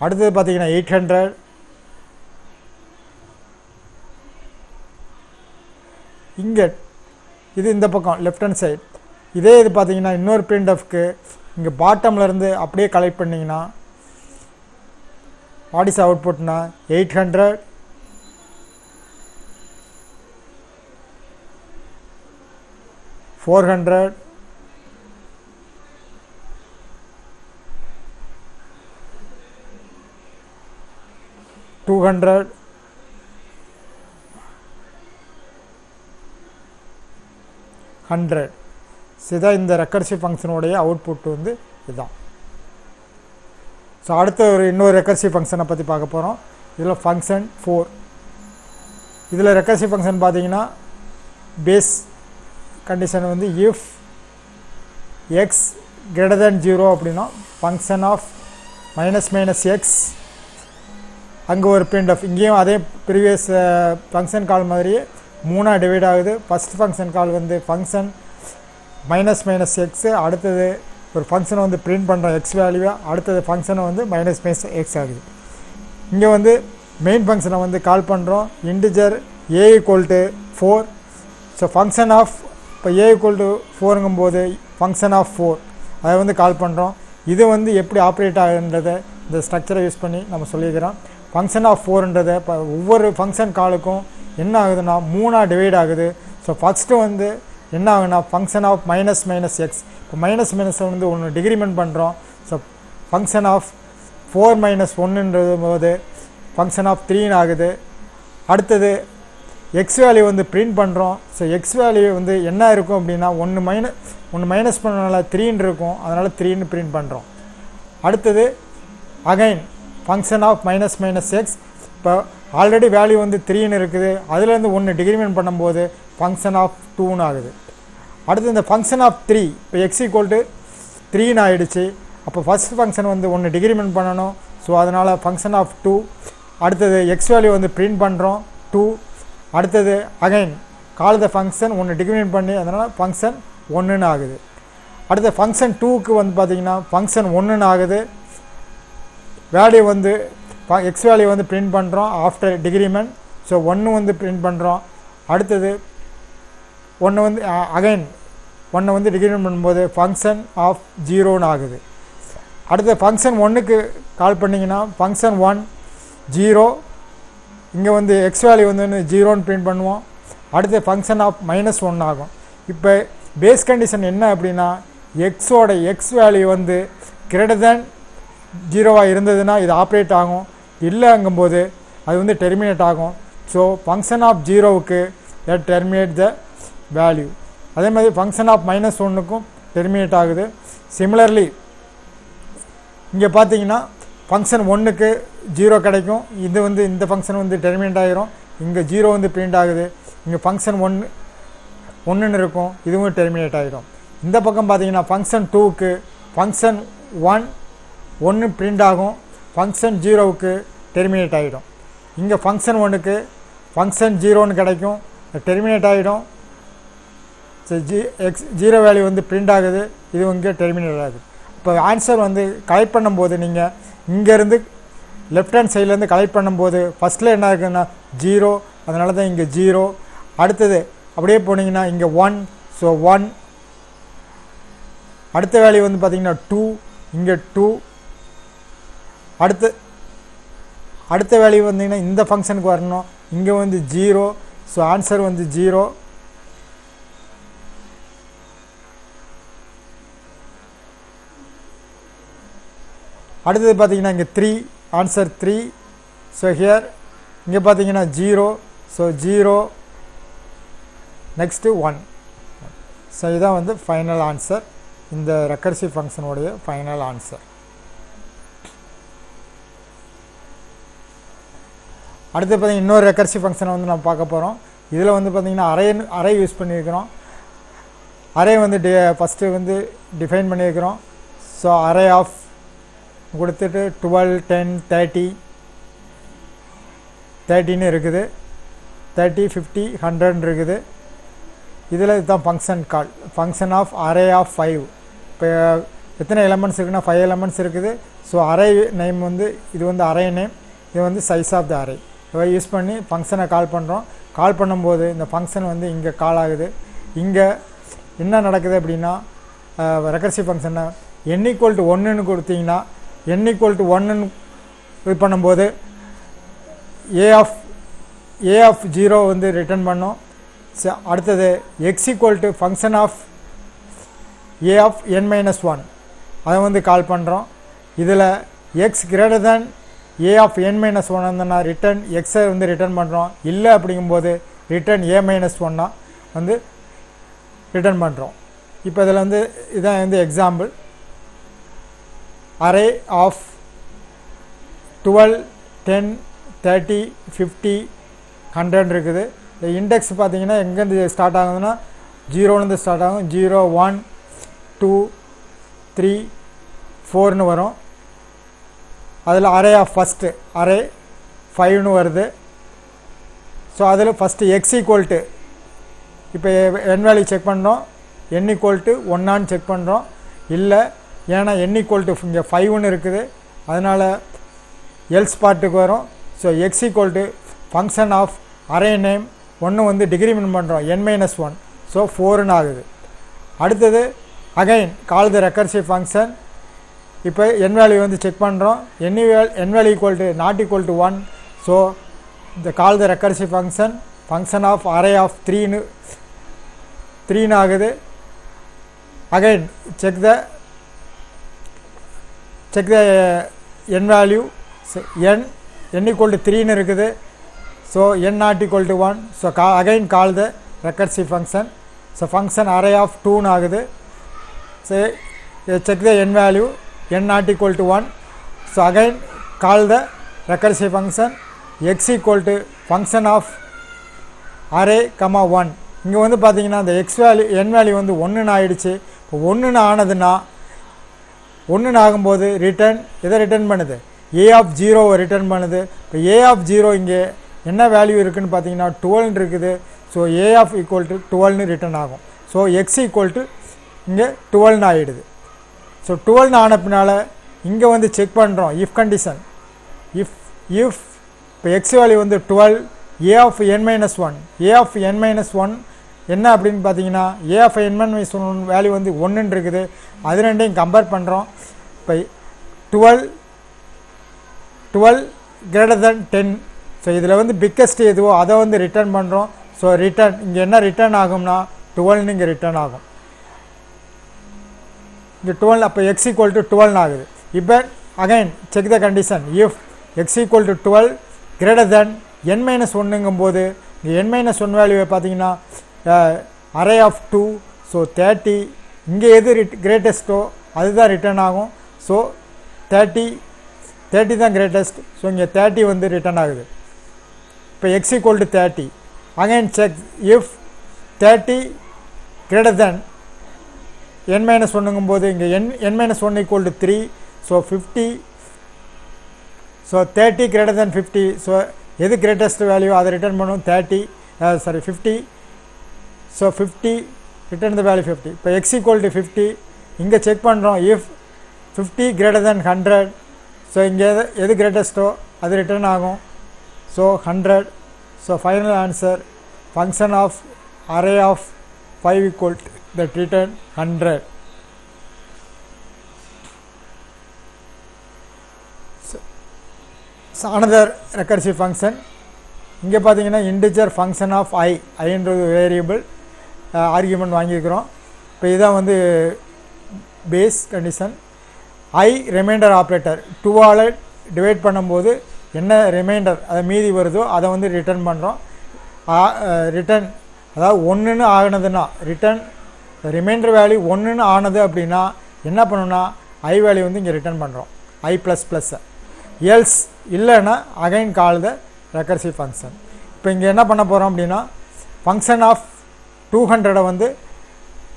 அடுத்தது பார்த்தீங்கன்னா 800, இங்கே இது இந்த பக்கம் லெஃப்ட் ஹேண்ட் சைட். இதே இது பார்த்தீங்கன்னா இன்னொரு பிரிண்ட் ஆஃப்க்கு இங்கே பாட்டம்லேருந்து அப்படியே கலெக்ட் பண்ணிங்கன்னா வாட் இஸ் அவுட்புட்னா 800, 400, 200, 100. இதுதான் இந்த ரெக்கர்சிவ் ஃபங்க்ஷனுடைய அவுட்புட் வந்து இதுதான். ஸோ அடுத்த இன்னொரு ரெக்கர்சிவ் ஃபங்க்ஷனை பற்றி பார்க்க போகிறோம். இதில் ஃபங்க்ஷன் 4. இதில் ரெக்கர்சிவ் ஃபங்க்ஷன் பார்த்தீங்கன்னா பேஸ் கண்டிஷன் வந்து இஃப் எக்ஸ் கிரேட்டர் தேன் 0 அப்படின்னா ஃபங்க்ஷன் ஆஃப் மைனஸ் எக்ஸ் அங்கே ஒரு பிரிண்ட் ஆஃப் இங்கேயும் அதே ப்ரீவியஸ் ஃபங்க்ஷன் கால் மாதிரியே 3 டிவைட் ஆகுது. ஃபஸ்ட் ஃபங்க்ஷன் கால் வந்து ஃபங்க்ஷன் மைனஸ் எக்ஸு, அடுத்தது ஒரு ஃபங்க்ஷனை வந்து பிரிண்ட் பண்ணுறோம் எக்ஸ் வேல்யூவை, அடுத்தது ஃபங்க்ஷனை வந்து மைனஸ் எக்ஸ் ஆகுது. இங்கே வந்து மெயின் ஃபங்க்ஷனை வந்து கால் பண்ணுறோம் integer a = 4. So function of இப்போ a = 4ங்கும்போது ஃபங்க்ஷன் ஆஃப் 4 அதை வந்து கால் பண்ணுறோம். இது வந்து எப்படி ஆப்ரேட் ஆகுன்றதை இந்த ஸ்ட்ரக்சரை யூஸ் பண்ணி நம்ம சொல்லிக்கிறோம். ஃபங்க்ஷன் ஆஃப் 4ன்றதை இப்போ ஒவ்வொரு ஃபங்க்ஷன் காலுக்கும் என்ன ஆகுதுன்னா 3 டிவைட் ஆகுது. ஸோ ஃபஸ்ட்டு வந்து என்ன ஆகுதுன்னா ஃபங்க்ஷன் ஆஃப் மைனஸ் எக்ஸ், இப்போ மைனஸ் வந்து ஒன்று டிகிரிமெண்ட் பண்ணுறோம். ஸோ ஃபங்க்ஷன் ஆஃப் 4 - 1ன்றது போது ஃபங்க்ஷன் ஆஃப் 3 ஆகுது. அடுத்தது எக்ஸ் வேல்யூ வந்து பிரிண்ட் பண்ணுறோம். ஸோ எக்ஸ் வேல்யூ வந்து என்ன இருக்கும் அப்படின்னா ஒன்று மைனஸ் பண்ணனால 3 இருக்கும், அதனால் 3 பிரிண்ட் பண்ணுறோம். அடுத்தது again function of minus x, இப்போ ஆல்ரெடி வேல்யூ வந்து 3 இருக்குது, அதுலேருந்து 1 டிகிரிமெண்ட் பண்ணும்போது ஃபங்க்ஷன் ஆஃப் 2 ஆகுது. அடுத்து இந்த ஃபங்க்ஷன் ஆஃப் 3 இப்போ எக்ஸ் = 3 ஆகிடுச்சு. அப்போ ஃபஸ்ட் ஃபங்க்ஷன் வந்து 1 டிகிரிமெண்ட் பண்ணணும். ஸோ அதனால் ஃபங்க்ஷன் ஆஃப் 2. அடுத்தது எக்ஸ் வேல்யூ வந்து பிரிண்ட் பண்ணுறோம் 2. அடுத்தது again call the function 1 decrement பண்ணி அதனால் ஃபங்க்ஷன் 1 ஆகுது. அடுத்த ஃபங்க்ஷன் 2க்கு வந்து பார்த்திங்கன்னா ஃபங்க்ஷன் 1 ஆகுது. வேல்யூ வந்து எக்ஸ் வேல்யூ வந்து பிரிண்ட் பண்ணுறோம் ஆஃப்டர் டிகிரிமெண்ட். ஸோ 1 வந்து பிரிண்ட் பண்ணுறோம். அடுத்தது 1 வந்து அகைன் 1 வந்து டிகிரிமெண்ட் பண்ணும்போது ஃபங்க்ஷன் ஆஃப் 0 ஆகுது. அடுத்த ஃபங்க்ஷன் 1க்கு கால் பண்ணிங்கன்னா ஃபங்க்ஷன் 1 0, இங்கே வந்து எக்ஸ் வேல்யூ வந்து 0ன்னு பிரிண்ட் பண்ணுவோம். அடுத்த ஃபங்க்ஷன் ஆஃப் -1 ஆகும். இப்போ பேஸ் கண்டிஷன் என்ன அப்படின்னா எக்ஸோட எக்ஸ் வேல்யூ வந்து கிரேட்டர் தேன் 0 இருந்ததுன்னா இது ஆப்ரேட் ஆகும், இல்லைங்கும்போது அது வந்து டெர்மினேட் ஆகும். ஸோ ஃபங்க்ஷன் ஆஃப் 0க்கு டெர்மினேட் த வேல்யூ. அதே மாதிரி ஃபங்க்ஷன் ஆஃப் -1க்கும் டெர்மினேட் ஆகுது. சிமிலர்லி இங்கே பார்த்தீங்கன்னா ஃபங்க்ஷன் 1க்கு 0 கிடைக்கும், இது வந்து இந்த ஃபங்க்ஷன் வந்து டெர்மினேட் ஆகிரும், இங்கே 0 வந்து பிரிண்ட் ஆகுது, இங்கே ஃபங்க்ஷன் 1 இருக்கும், இதுவும் டெர்மினேட் ஆகிடும். இந்த பக்கம் பார்த்தீங்கன்னா ஃபங்க்ஷன் 2க்கு ஃபங்க்ஷன் 1 பிரிண்ட் ஆகும், ஃபங்க்ஷன் 0க்கு டெர்மினேட் ஆகிடும். இங்கே ஃபங்க்ஷன் 1க்கு ஃபங்க்ஷன் 0ன்னு கிடைக்கும், டெர்மினேட் ஆகிடும். ஸோ எக்ஸ் 0 வேல்யூ வந்து பிரிண்ட் ஆகுது, இது இங்கே டெர்மினேட் ஆகுது. இப்போ ஆன்சர் வந்து கலெக்ட் பண்ணும்போது நீங்கள் இங்கேருந்து லெஃப்ட் ஹேண்ட் சைட்லேருந்து கலெக்ட் பண்ணும்போது ஃபஸ்ட்டில் என்ன இருக்குதுன்னா 0, அதனால தான் இங்கே 0. அடுத்தது அப்படியே போனீங்கன்னா இங்கே 1, ஸோ 1. அடுத்த வேல்யூ வந்து பார்த்திங்கன்னா 2, இங்கே 2. அடுத்த வேல்யூ வந்தீங்கன்னா இந்த ஃபங்க்ஷனுக்கு வரணும், இங்கே வந்து 0, ஸோ ஆன்சர் வந்து 0. அடுத்தது பார்த்தீங்கன்னா இங்கே 3, ஆன்சர் 3. ஸோ ஹியர் இங்கே பார்த்தீங்கன்னா 0, ஸோ 0, நெக்ஸ்ட்டு 1. ஸோ இதுதான் வந்து ஃபைனல் ஆன்சர், இந்த ரெக்கர்சிவ் ஃபங்க்ஷனுடைய ஃபைனல் ஆன்சர். அடுத்து பார்த்தீங்கன்னா இன்னொரு ரெக்கர்சிவ் ஃபங்க்ஷனை வந்து நம்ம பார்க்க போகிறோம். இதில் வந்து பார்த்திங்கன்னா அரே யூஸ் பண்ணியிருக்கிறோம். அரே வந்து ஃபஸ்ட்டு வந்து டிஃபைன் பண்ணியிருக்கிறோம். ஸோ அரே ஆஃப் கொடுத்துட்டு 12, 10, 30, 30ன்னு இருக்குது, 30, 50, 100 இருக்குது. இதில் இதுதான் function call, function of array of 5. இப்போ எத்தனை எலமெண்ட்ஸ் இருக்குன்னா 5 எலமெண்ட்ஸ் இருக்குது. ஸோ அரே நேம் வந்து இது வந்து அரே நேம், இது வந்து சைஸ் ஆஃப் த அரே. இதை யூஸ் பண்ணி ஃபங்க்ஷனை கால் பண்ணுறோம். கால் பண்ணும்போது இந்த ஃபங்க்ஷன் வந்து இங்கே கால் ஆகுது. இங்கே என்ன நடக்குது அப்படின்னா ரெக்கர்சிவ் ஃபங்க்ஷனை n = 1ன்னு கொடுத்தீங்கன்னா n = 1ன்னு இது பண்ணும்போது a ஆஃப் 0 வந்து ரிட்டர்ன் பண்ணோம். அடுத்தது x = function of a of n - 1 அதை வந்து கால் பண்ணுறோம். இதில் x greater than a of n - 1 இருந்தோன்னா ரிட்டர்ன் எக்ஸை வந்து ரிட்டர்ன் பண்ணுறோம், இல்லை அப்படிங்கும்போது ரிட்டர்ன் a - 1 வந்து ரிட்டர்ன் பண்ணுறோம். இப்போ இதில் வந்து இதான் வந்து எக்ஸாம்பிள். அரே ஆஃப் 12, 10, 30, 50, 100 இருக்குது. இந்த இண்டெக்ஸ் பார்த்தீங்கன்னா எங்கேருந்து ஸ்டார்ட் ஆகுதுன்னா ஜீரோலேருந்து ஸ்டார்ட் ஆகும். 0 1 2 3 4ன்னு வரும். அதில் அரே ஆஃப் ஃபஸ்ட்டு அரே 5ன்னு வருது. ஸோ அதில் ஃபஸ்ட்டு எக்ஸ் ஈக்குவல் டு இப்போ என் வேல்யூ செக் பண்ணுறோம். n ஈக்குவல் டு 1 செக் பண்ணுறோம். இல்லை, ஏன்னா n ஈக்குவல் டு இங்கே 5ன்னு இருக்குது, அதனால் எல்ஸ் பார்ட்டுக்கு வரும். So x equal to function of array name 1 வந்து டிகிரிமெண்ட் பண்ணுறோம் n-1, ஸோ 4ன்னு ஆகுது. அடுத்தது again call the recursive function. இப்போ n வேல்யூ வந்து செக் பண்ணுறோம். n value equal to not equal to 1, so இந்த call the recursive function of array of 3ன்னு ஆகுது. Again check the n value. n equal to 3ன்னு இருக்குது, so n not equal to 1, so again call the recursive function. So function array of 2ன்னு ஆகுது. So check the n value, n not equal to 1, so again call the recursive function x equal to function of array 1. இங்கே வந்து பார்த்தீங்கன்னா இந்த n வேல்யூ வந்து 1ன்னு ஆகிடுச்சு. இப்போ 1ன்னு ஆனதுன்னா 1ன்னு ஆகும்போது எதை ரிட்டர்ன் பண்ணுது? a ஆஃப் 0 ரிட்டர்ன் பண்ணுது. இப்போ a ஆஃப் 0 இங்கே என்ன வேல்யூ இருக்குதுன்னு பார்த்தீங்கன்னா 12 இருக்குது. So a of equal to 12ன்னு ரிட்டர்ன் ஆகும். ஸோ x ஈக்குவல் டு இங்கே 12ன்னு ஆகிடுது. ஸோ 12ன்னு ஆன பின்னால் இங்கே வந்து செக் பண்ணுறோம் இஃப் கண்டிஷன். இஃப் இப்போ எக்ஸ் வேல்யூ வந்து 12, a of n-1, a of n-1 என்ன அப்படின்னு பார்த்தீங்கன்னா a ஆஃப் n-1 வேல்யூ வந்து 1ன்னு இருக்குது. அது ரெண்டையும் கம்பேர் பண்ணுறோம். இப்போ 12 கிரேட்டர் தென் 10. ஸோ இதில் வந்து பிக்கஸ்ட் எதுவோ அதை வந்து ரிட்டர்ன் பண்ணுறோம். ஸோ ரிட்டர்ன் இங்கே என்ன ரிட்டர்ன் ஆகும்னா 12ன்னு இங்கே ரிட்டர்ன் ஆகும். இங்கே 12, அப்போ எக்ஸ் ஈக்குவல் டு 12 ஆகுது. இப்போ again check the condition. If x equal to 12 greater than n-1ங்கும் போது இங்கே n-1 வேல்யூவை பார்த்தீங்கன்னா அரே ஆஃப் 2, ஸோ 30. இங்கே எது கிரேட்டஸ்ட்டோ அதுதான் ரிட்டர்ன் ஆகும். ஸோ 30 தான் கிரேட்டஸ்ட். ஸோ இங்கே 30 வந்து ரிட்டர்ன் ஆகுது. இப்போ x equal to 30. Again check if 30 greater than n-1ங்கும் போது இங்கே n-1 ஈக்குவல் டு 3, so 50. So 30 greater than 50, so எது கிரேட்டஸ்ட் வேல்யூ அதை ரிட்டர்ன் பண்ணும் 50. So 50 return the value 50. இப்போ எக்ஸ் ஈக்குவல் டு 50 இங்கே செக் பண்ணுறோம். இஃப் 50 கிரேட்டர் தென் 100, ஸோ இங்கே எது கிரேட்டஸ்ட்டோ அது ரிட்டர்ன் ஆகும். So 100. So final answer function of array of 5 equal to that return 100. So another recursive function. இங்கே பார்த்தீங்கன்னா இன்டிஜர் ஃபங்க்ஷன் ஆஃப் ஐன்றது வேரியபிள் ஆர்கியூமெண்ட் வாங்கியிருக்கிறோம். இப்போ இதுதான் வந்து பேஸ் கண்டிஷன். ரிமைண்டர் ஆப்ரேட்டர் 2ஆல் டிவைட் பண்ணும்போது என்ன ரிமைண்டர் அதை மீதி வருதோ அதை வந்து ரிட்டர்ன் பண்ணுறோம். ரிட்டர்ன் அதாவது 1ன்னு ஆகினதுன்னா ரிமைண்டர் வேல்யூ 1ன்னு ஆனது அப்படின்னா என்ன பண்ணணும்னா வேல்யூ வந்து இங்கே ரிட்டர்ன் பண்ணுறோம் ++. எல்ஸ் இல்லைன்னா again call the recursive function. இப்போ இங்கே என்ன பண்ண போகிறோம் அப்படின்னா ஃபங்க்ஷன் ஆஃப் 200 வந்து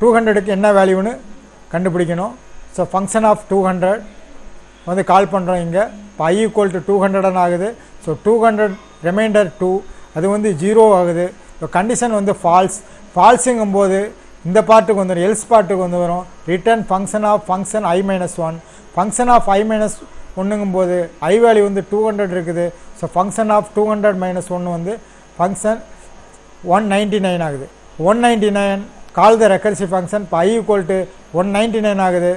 200க்கு என்ன வேல்யூன்னு கண்டுபிடிக்கணும். ஸோ ஃபங்க்ஷன் ஆஃப் 200 வந்து கால் பண்ணுறோம். இங்கே இப்போ ஈக்குவல் டு 200 ஆகுது. ஸோ 200 ரிமைண்டர் 2 அது வந்து 0 ஆகுது. இப்போ கண்டிஷன் வந்து ஃபால்ஸுங்கும் போது இந்த பார்ட்டுக்கு வந்துடும், எல்ஸ் பார்ட்டுக்கு வந்து வரும். Return function of function i-1. Function of i-1ங்கும் போது வேல்யூ வந்து 200 இருக்குது. ஸோ ஃபங்க்ஷன் ஆஃப் 200 - 1 வந்து ஃபங்க்ஷன் 199 ஆகுது. 199 கால் த ரெக்கர்சிவ் ஃபங்க்ஷன். இப்போ ஈக்குவல் டு 199 ஆகுது.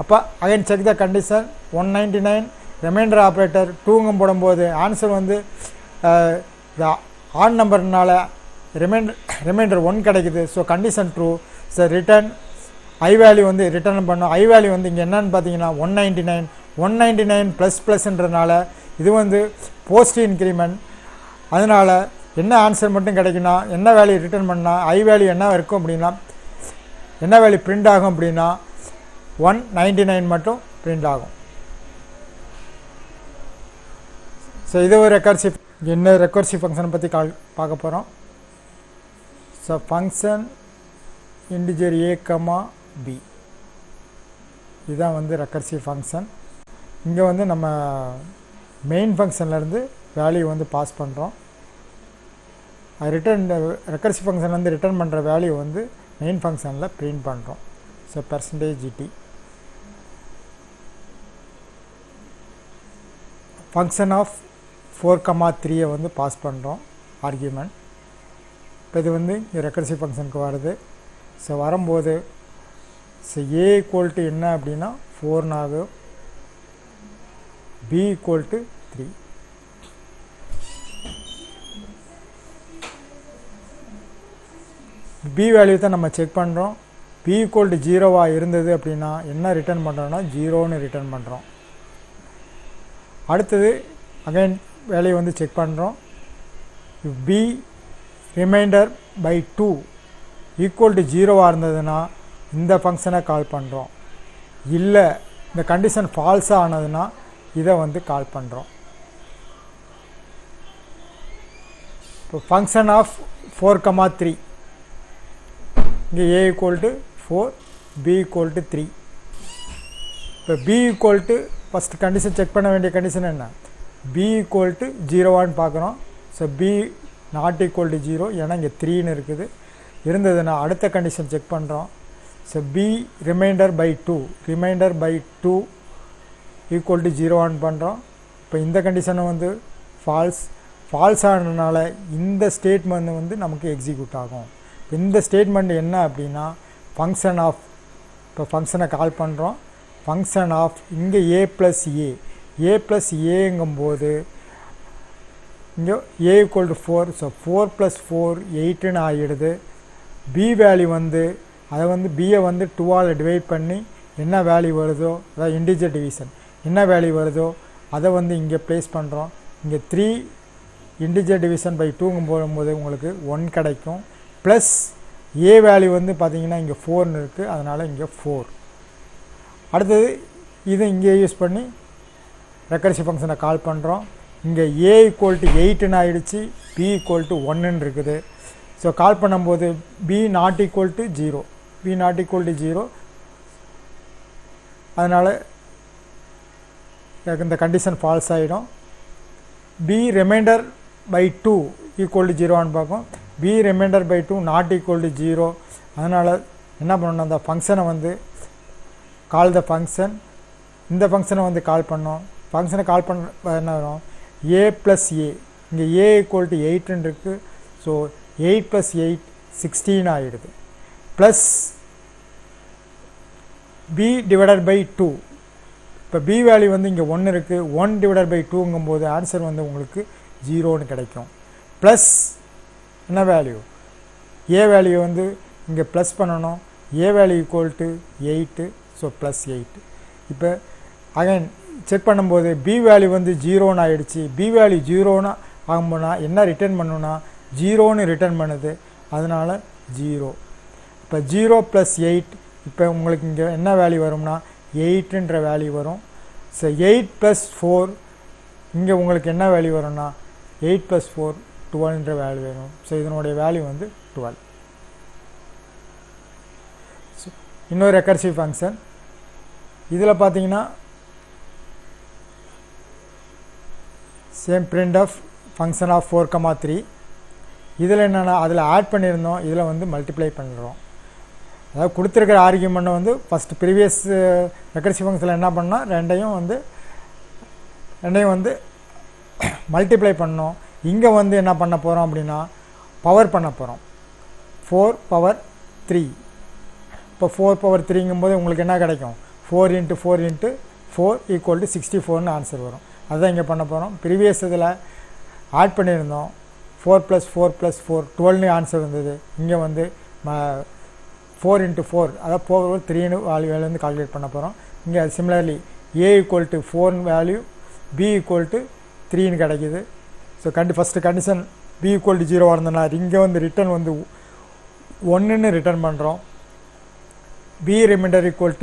அப்போ again check the condition. 199 remainder operator 2ங்கும் போடும்போது ஆன்சர் வந்து ஆட் நம்பர்னால ரிமைண்டர் 1 கிடைக்குது. So condition true. So return value வந்து ரிட்டர்ன் பண்ணோம். வேல்யூ வந்து இங்கே என்னன்னு பார்த்தீங்கன்னா 199 ++ன்றதுனால இது வந்து போஸ்ட் இன்க்ரிமெண்ட். அதனால் என்ன ஆன்சர் மட்டும் கிடைக்குன்னா என்ன வேல்யூ ரிட்டர்ன் பண்ணால் வேல்யூ என்ன இருக்கும் அப்படின்னா என்ன வேல்யூ பிரிண்ட் ஆகும் அப்படின்னா 199 மட்டும் பிரிண்ட் ஆகும். ஸோ இது ஒரு ரெக்கர்சிவ். என்ன ரெக்கர்சிவ் ஃபங்க்ஷனை பற்றி பார்க்க போகிறோம். So function integer a, b. இதுதான் வந்து ரெக்கர்சிவ் ஃபங்க்ஷன். இங்கே வந்து நம்ம மெயின் ஃபங்க்ஷன்லேருந்து வேல்யூ வந்து பாஸ் பண்ணுறோம். ரிட்டர்ன் ரெக்கர்சிவ் ஃபங்க்ஷன் வந்து ரிட்டர்ன் பண்ணுற வேல்யூ வந்து மெயின் ஃபங்க்ஷனில் பிரிண்ட் பண்ணுறோம். ஸோ %gt ஃபங்க்ஷன் ஆஃப் 4,3 வந்து பாஸ் பண்ணுறோம் ஆர்கியூமெண்ட். இப்போ இது வந்து இங்கே ரெக்கர்சிவ் ஃபங்க்ஷனுக்கு வருது. ஸோ வரும்போது ஸோ a ஈக்குவல் என்ன அப்படின்னா 4 ஆகும், b ஈக்குவல் 3. b வேல்யூ தான் நம்ம செக் பண்ணுறோம். b ஈக்குவல் 0 இருந்தது அப்படின்னா என்ன ரிட்டர்ன் பண்ணுறோன்னா 0ன்னு ரிட்டர்ன் பண்ணுறோம். அடுத்தது அகைன் வேல்யூ வந்து செக் பண்ணுறோம். b ரிமைண்டர் பை 2 ஈக்குவல் 0 இருந்ததுன்னா இந்த ஃபங்க்ஷனை கால் பண்ணுறோம். இல்லை இந்த கண்டிஷன் ஃபால்ஸாக ஆனதுன்னா இதை வந்து கால் பண்ணுறோம். இப்போ ஃபங்க்ஷன் ஆஃப் 4,3 இங்கே a ஈக்குவல் 4, b ஈக்குவல் 3. இப்போ b equal first condition check பண்ண வேண்டிய கண்டிஷன் என்ன, b ஈக்குவல் 0 பார்க்குறோம். ஸோ b நாட் ஈக்குவல் 0 ஏன்னா இங்கே 3ன்னு இருக்குது இருந்ததுன்னா அடுத்த கண்டிஷன் செக் பண்ணுறோம். So b remainder by 2 equal 0 பண்ணுறோம். இப்போ இந்த கண்டிஷனை வந்து ஃபால்ஸ் ஆனதுனால இந்த ஸ்டேட்மெண்ட் வந்து நமக்கு எக்ஸிக்யூட் ஆகும். இந்த ஸ்டேட்மெண்ட் என்ன அப்படின்னா ஃபங்க்ஷன் ஆஃப், இப்போ ஃபங்க்ஷனை கால் பண்ணுறோம். ஃபங்க்ஷன் ஆஃப் இங்கே a + a + aங்கும்போது இங்கே a ஈக்குவல் 4. ஸோ 4 + 4 8ன்னு ஆகிடுது. b வேல்யூ வந்து அதை வந்து b-யை வந்து 2ஆல் டிவைட் பண்ணி என்ன வேல்யூ வருதோ, அதாவது இன்டிஜர் டிவிஷன் என்ன வேல்யூ வருதோ அதை வந்து இங்கே ப்ளேஸ் பண்ணுறோம். இங்கே 3 இன்டிஜர் டிவிஷன் பை 2ங்கும் போகும்போது உங்களுக்கு 1 கிடைக்கும். ப்ளஸ் a வேல்யூ வந்து பார்த்திங்கன்னா இங்கே 4ன்னு இருக்குது, அதனால் இங்கே 4. அடுத்தது இதை இங்கே யூஸ் பண்ணி ரெக்கர்சிவ் ஃபங்க்ஷனை கால் பண்ணுறோம். இங்கே a ஈக்குவல் 8ன்னு ஆகிடுச்சு, b ஈக்குவல் 1ன்னு இருக்குது. ஸோ கால் பண்ணும்போது b நாட் ஈக்குவல் 0, அதனால் இந்த கண்டிஷன் ஃபால்ஸ் ஆகிடும். b ரிமைண்டர் பை 2 ஈக்குவல் 0 பார்க்கும். b remainder by 2 not equal 0, அதனால் என்ன பண்ணணும், அந்த ஃபங்க்ஷனை வந்து கால் த ஃபங்க்ஷன், இந்த ஃபங்க்ஷனை வந்து கால் பண்ணோம். ஃபங்க்ஷனை கால் பண்ண என்ன வரும், a + a இங்கே a ஈக்குவல் 8ன்னு இருக்குது. ஸோ 8 + 8 16 ஆகிடுது. ப்ளஸ் b டிவைடட் பை 2, இப்போ b வேல்யூ வந்து இங்கே 1 இருக்குது, 1 டிவைடட் பை 2ங்கும்போது ஆன்சர் வந்து உங்களுக்கு 0ன்னு கிடைக்கும். ப்ளஸ் என்ன வேல்யூ, a வேல்யூ வந்து இங்கே ப்ளஸ் பண்ணணும். a value equal 8, so plus 8. இப்போ அகைன் செக் பண்ணும்போது b வேல்யூ வந்து 0ன்னு ஆகிடுச்சு. b வேல்யூ 0ன்னு ஆகும்போதுனா என்ன ரிட்டர்ன் பண்ணணும்னா 0ன்னு ரிட்டர்ன் பண்ணுது, அதனால் 0. இப்போ 0 + 8, இப்போ உங்களுக்கு இங்கே என்ன வேல்யூ வரும்னா 8ன்ற வேல்யூ வரும். ஸோ 8 + 4 இங்கே உங்களுக்கு என்ன வேல்யூ வரும்னா 8 + 4 12ன்ற வேல்யூ வரும். ஸோ இதனுடைய வேல்யூ வந்து 12. ஸோ இன்னொரு ரெக்கர்சிவ் ஃபங்க்ஷன் இதில் பார்த்தீங்கன்னா same print of function of 4,3 இதில் என்னென்னா அதில் ஆட் பண்ணியிருந்தோம், இதில் வந்து மல்டிப்ளை பண்ணுறோம். அதாவது கொடுத்துருக்கிற ஆர்கியூமெண்ட்டை வந்து ஃபஸ்ட்டு ப்ரீவியஸ் ரெக்கர்சிவ் ஃபங்க்ஷனில் என்ன பண்ணால் ரெண்டையும் வந்து மல்டிப்ளை பண்ணோம். இங்கே வந்து என்ன பண்ண போகிறோம் அப்படின்னா பவர் பண்ண போகிறோம். 4/3. இப்போ 4/3ங்கும்போது உங்களுக்கு என்ன கிடைக்கும், 4 × 4 × 4 ஈக்குவல் 64ன்னு ஆன்சர் வரும். அதுதான் இங்கே பண்ண போகிறோம். ப்ரீவியஸ் இதில் ஆட் பண்ணியிருந்தோம் 4 + 4 + 4 12ன்னு ஆன்சர் வந்தது. இங்கே வந்து 4 × 4 அதாவது 4/3ன்னு வேல்யூ வந்து கால்குலேட் பண்ண போகிறோம். இங்கே similarly a equal 4 value, b equal 3ன்னு கிடைக்கிது. ஸோ ஃபஸ்ட்டு கண்டிஷன் b ஈக்குவல் 0 இருந்ததுன்னா இங்கே வந்து ரிட்டர்ன் வந்து 1ன்னு ரிட்டர்ன் பண்ணுறோம். b ரிமைண்டர் ஈக்குவல்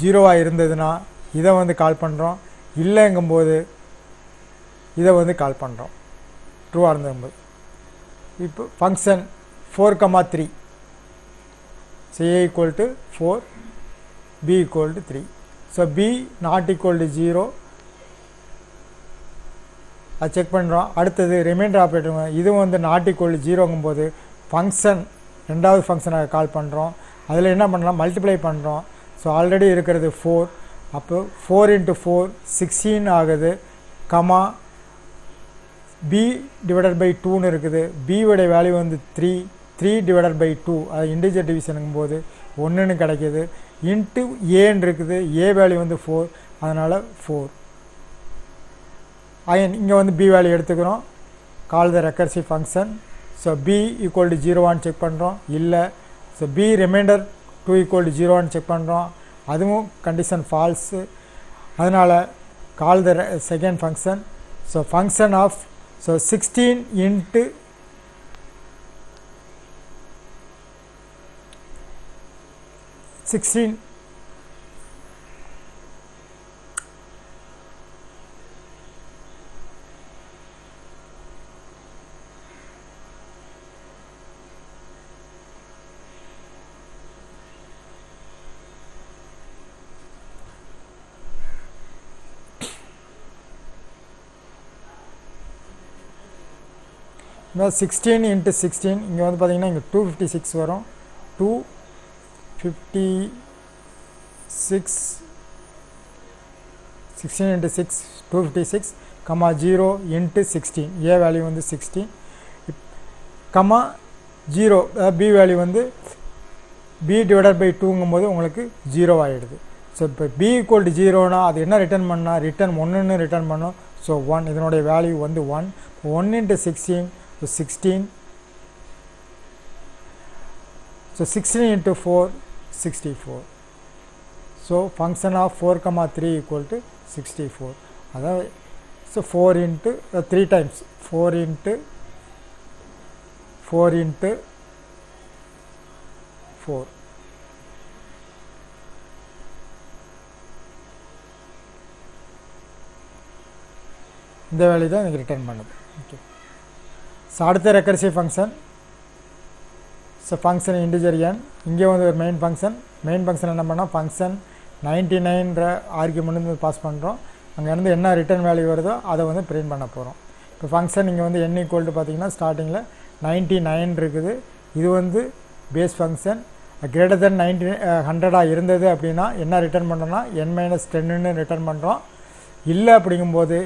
0 இருந்ததுன்னா இதை வந்து கால் பண்ணுறோம். இல்லைங்கும்போது இதை வந்து கால் பண்ணுறோம் ட்ரூவாக இருந்ததும்போது. இப்போ function 4,3. So a equal to 4, b equal to 3. So b not equal to 0 அது செக் பண்ணுறோம். அடுத்தது ரிமைண்டர் ஆப்ரேட்டர், இதுவும் வந்து நாட் ஈக்குவல் டு 0ங்கும்போது ஃபங்க்ஷன் ரெண்டாவது ஃபங்க்ஷனை கால் பண்ணுறோம். அதில் என்ன பண்ணலாம், மல்டிப்ளை பண்ணுறோம். ஸோ ஆல்ரெடி இருக்கிறது 4, அப்போ 4 × 4 16 ஆகுது, கமா b டிவைடட் பை 2ன்னு இருக்குது. b உடைய வேல்யூ வந்து 3, 3 டிவைடட் பை 2 அது இன்டிஜர் டிவிஷனுங்கும் போது 1ன்னு கிடைக்கிது. இன்ட்டு ஏன்னு இருக்குது, a வேல்யூ வந்து 4, அதனால் 4. இங்கே வந்து b வேல்யூ எடுத்துக்கிறோம், call the recursive function. So b equal to 0 check பண்ணுறோம், இல்லை. So b remainder 2 equal to 0 check பண்ணுறோம், அதுவும் கண்டிஷன் ஃபால்ஸு. அதனால் call the second function. So function of 16 into 16 16 × 16 இங்கே வந்து பார்த்தீங்கன்னா இங்கே 256 வரும். 256 16 × 6 256, கமா 0 × 16 a வேல்யூ வந்து 16, கமா 0 b வேல்யூ வந்து b டிவைடட் பை 2ங்கும் போது உங்களுக்கு 0 ஆகிடுது. ஸோ இப்போ b ஈக்குவல் டு 0னா அது என்ன ரிட்டர்ன் பண்ணால் ரிட்டர்ன் 1ன்னு ரிட்டர்ன் பண்ணும். ஸோ 1, இதனுடைய வேல்யூ வந்து 1. 1 × 16 16. So 16 × 4 64. So function of 4, 3 equal to 64. So 4 into 3 times 4 into 4 into 4. இந்த வேல்யூ தான் எனக்கு ரிட்டர்ன் பண்ணுது. ஓகே. ஸோ அடுத்த recursive function. So function integer n, இங்கே வந்து ஒரு மெயின் ஃபங்க்ஷன் என்ன பண்ணால் ஃபங்க்ஷன் 99ன்ற ஆர்குமெண்ட் வந்து பாஸ் பண்ணுறோம். அங்கேருந்து என்ன ரிட்டர்ன் வேல்யூ வருதோ அதை வந்து பிரிண்ட் பண்ண போகிறோம். இப்போ ஃபங்க்ஷன் இங்கே வந்து n ஈக்குவல் டு பார்த்தீங்கன்னா ஸ்டார்டிங்கில் 99 இருக்குது. இது வந்து பேஸ் ஃபங்க்ஷன். கிரேட்டர் தென் 100 இருந்தது அப்படின்னா என்ன ரிட்டர்ன் பண்ணுறோன்னா n-10ன்னு ரிட்டர்ன் பண்ணுறோம். இல்லை அப்படிங்கும்போது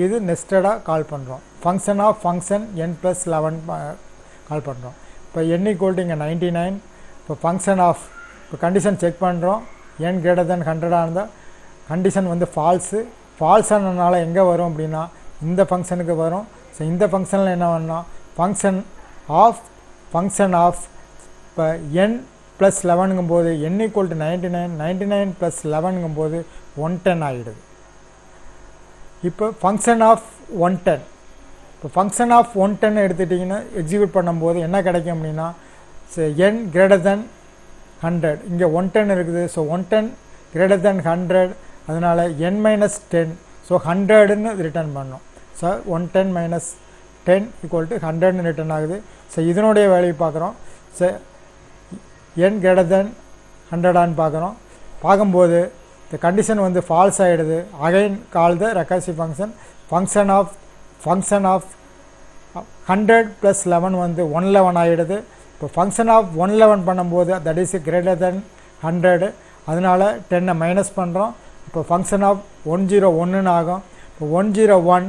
இது நெஸ்டடாக கால் பண்ணுறோம். ஃபங்க்ஷன் ஆஃப் ஃபங்க்ஷன் n+11 கால் பண்ணுறோம். இப்போ n ஈக்குவல் டு இங்கே 99. இப்போ ஃபங்க்ஷன் ஆஃப் இப்போ கண்டிஷன் செக் பண்ணுறோம். n greater than 100 இருந்தால் கண்டிஷன் வந்து ஃபால்ஸ் ஆனதுனால எங்கே வரும் அப்படின்னா இந்த ஃபங்க்ஷனுக்கு வரும். ஸோ இந்த ஃபங்க்ஷனில் என்ன பண்ணால் ஃபங்க்ஷன் ஆஃப் இப்போ n+11ங்கும் போது n ஈக்குவல் டு 99, 99 + 11ங்கும் போது 110 ஆகிடுது. இப்போ ஃபங்க்ஷன் ஆஃப் 110, இப்போ ஃபங்க்ஷன் ஆஃப் 110 எடுத்துட்டிங்கன்னா எக்ஸிக்யூட் பண்ணும்போது என்ன கிடைக்கும் அப்படின்னா n greater than 100, இங்கே 110 இருக்குது. ஸோ 110 greater than 100, அதனால் n-10, ஸோ 100ன்னு ரிட்டர்ன் பண்ணோம். ஸோ 110 - 10 = 100ன்னு ரிட்டர்ன் ஆகுது. ஸோ இதனுடைய வேல்யூ பார்க்குறோம். ஸோ n greater than 100 பார்க்கும்போது இந்த கண்டிஷன் வந்து ஃபால்ஸ் ஆகிடுது. Again call the recursive function of 100 + 11 வந்து 111 ஆகிடுது. இப்போ ஃபங்க்ஷன் ஆஃப் 111 பண்ணும்போது தட் இஸ் கிரேட்டர் தென் 100, அதனால் 10 மைனஸ் பண்ணுறோம். இப்போ ஃபங்க்ஷன் ஆஃப் 101ன்னு ஆகும். இப்போ 101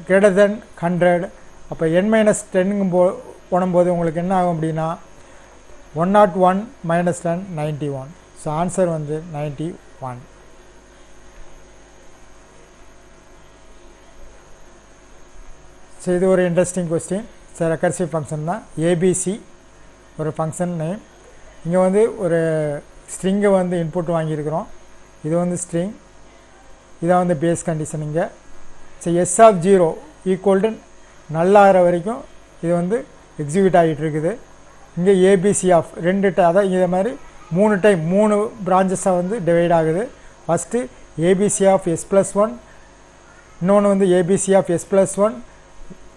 கிரேட்டர் தென் 100, அப்போ n-10ங்கும் போடும்போது உங்களுக்கு என்ன ஆகும் அப்படின்னா 101 - 10 91. ஸோ ஆன்சர் வந்து 91. ஸோ இது ஒரு interesting question. So recursive function தான். ஏபிசி ஒரு ஃபங்க்ஷன் நேம். இங்கே வந்து ஒரு ஸ்ட்ரிங்கை வந்து இன்புட் வாங்கியிருக்கிறோம். இது வந்து ஸ்ட்ரிங், இதான் வந்து பேஸ் கண்டிஷன் இங்கே. ஸோ s(0) ஈக்குவல் நல்லாகிற வரைக்கும் இது வந்து எக்ஸிக்யூட் ஆகிட்டு இருக்குது. இங்கே ஏபிசி ஆஃப் 2 அதான் இதே மாதிரி 3 டைம் 3 பிரான்ச்சஸாக வந்து டிவைட் ஆகுது. ஃபஸ்ட்டு ஏபிசி ஆஃப் s+1, இன்னொன்று வந்து ஏபிசி ஆஃப் s+1.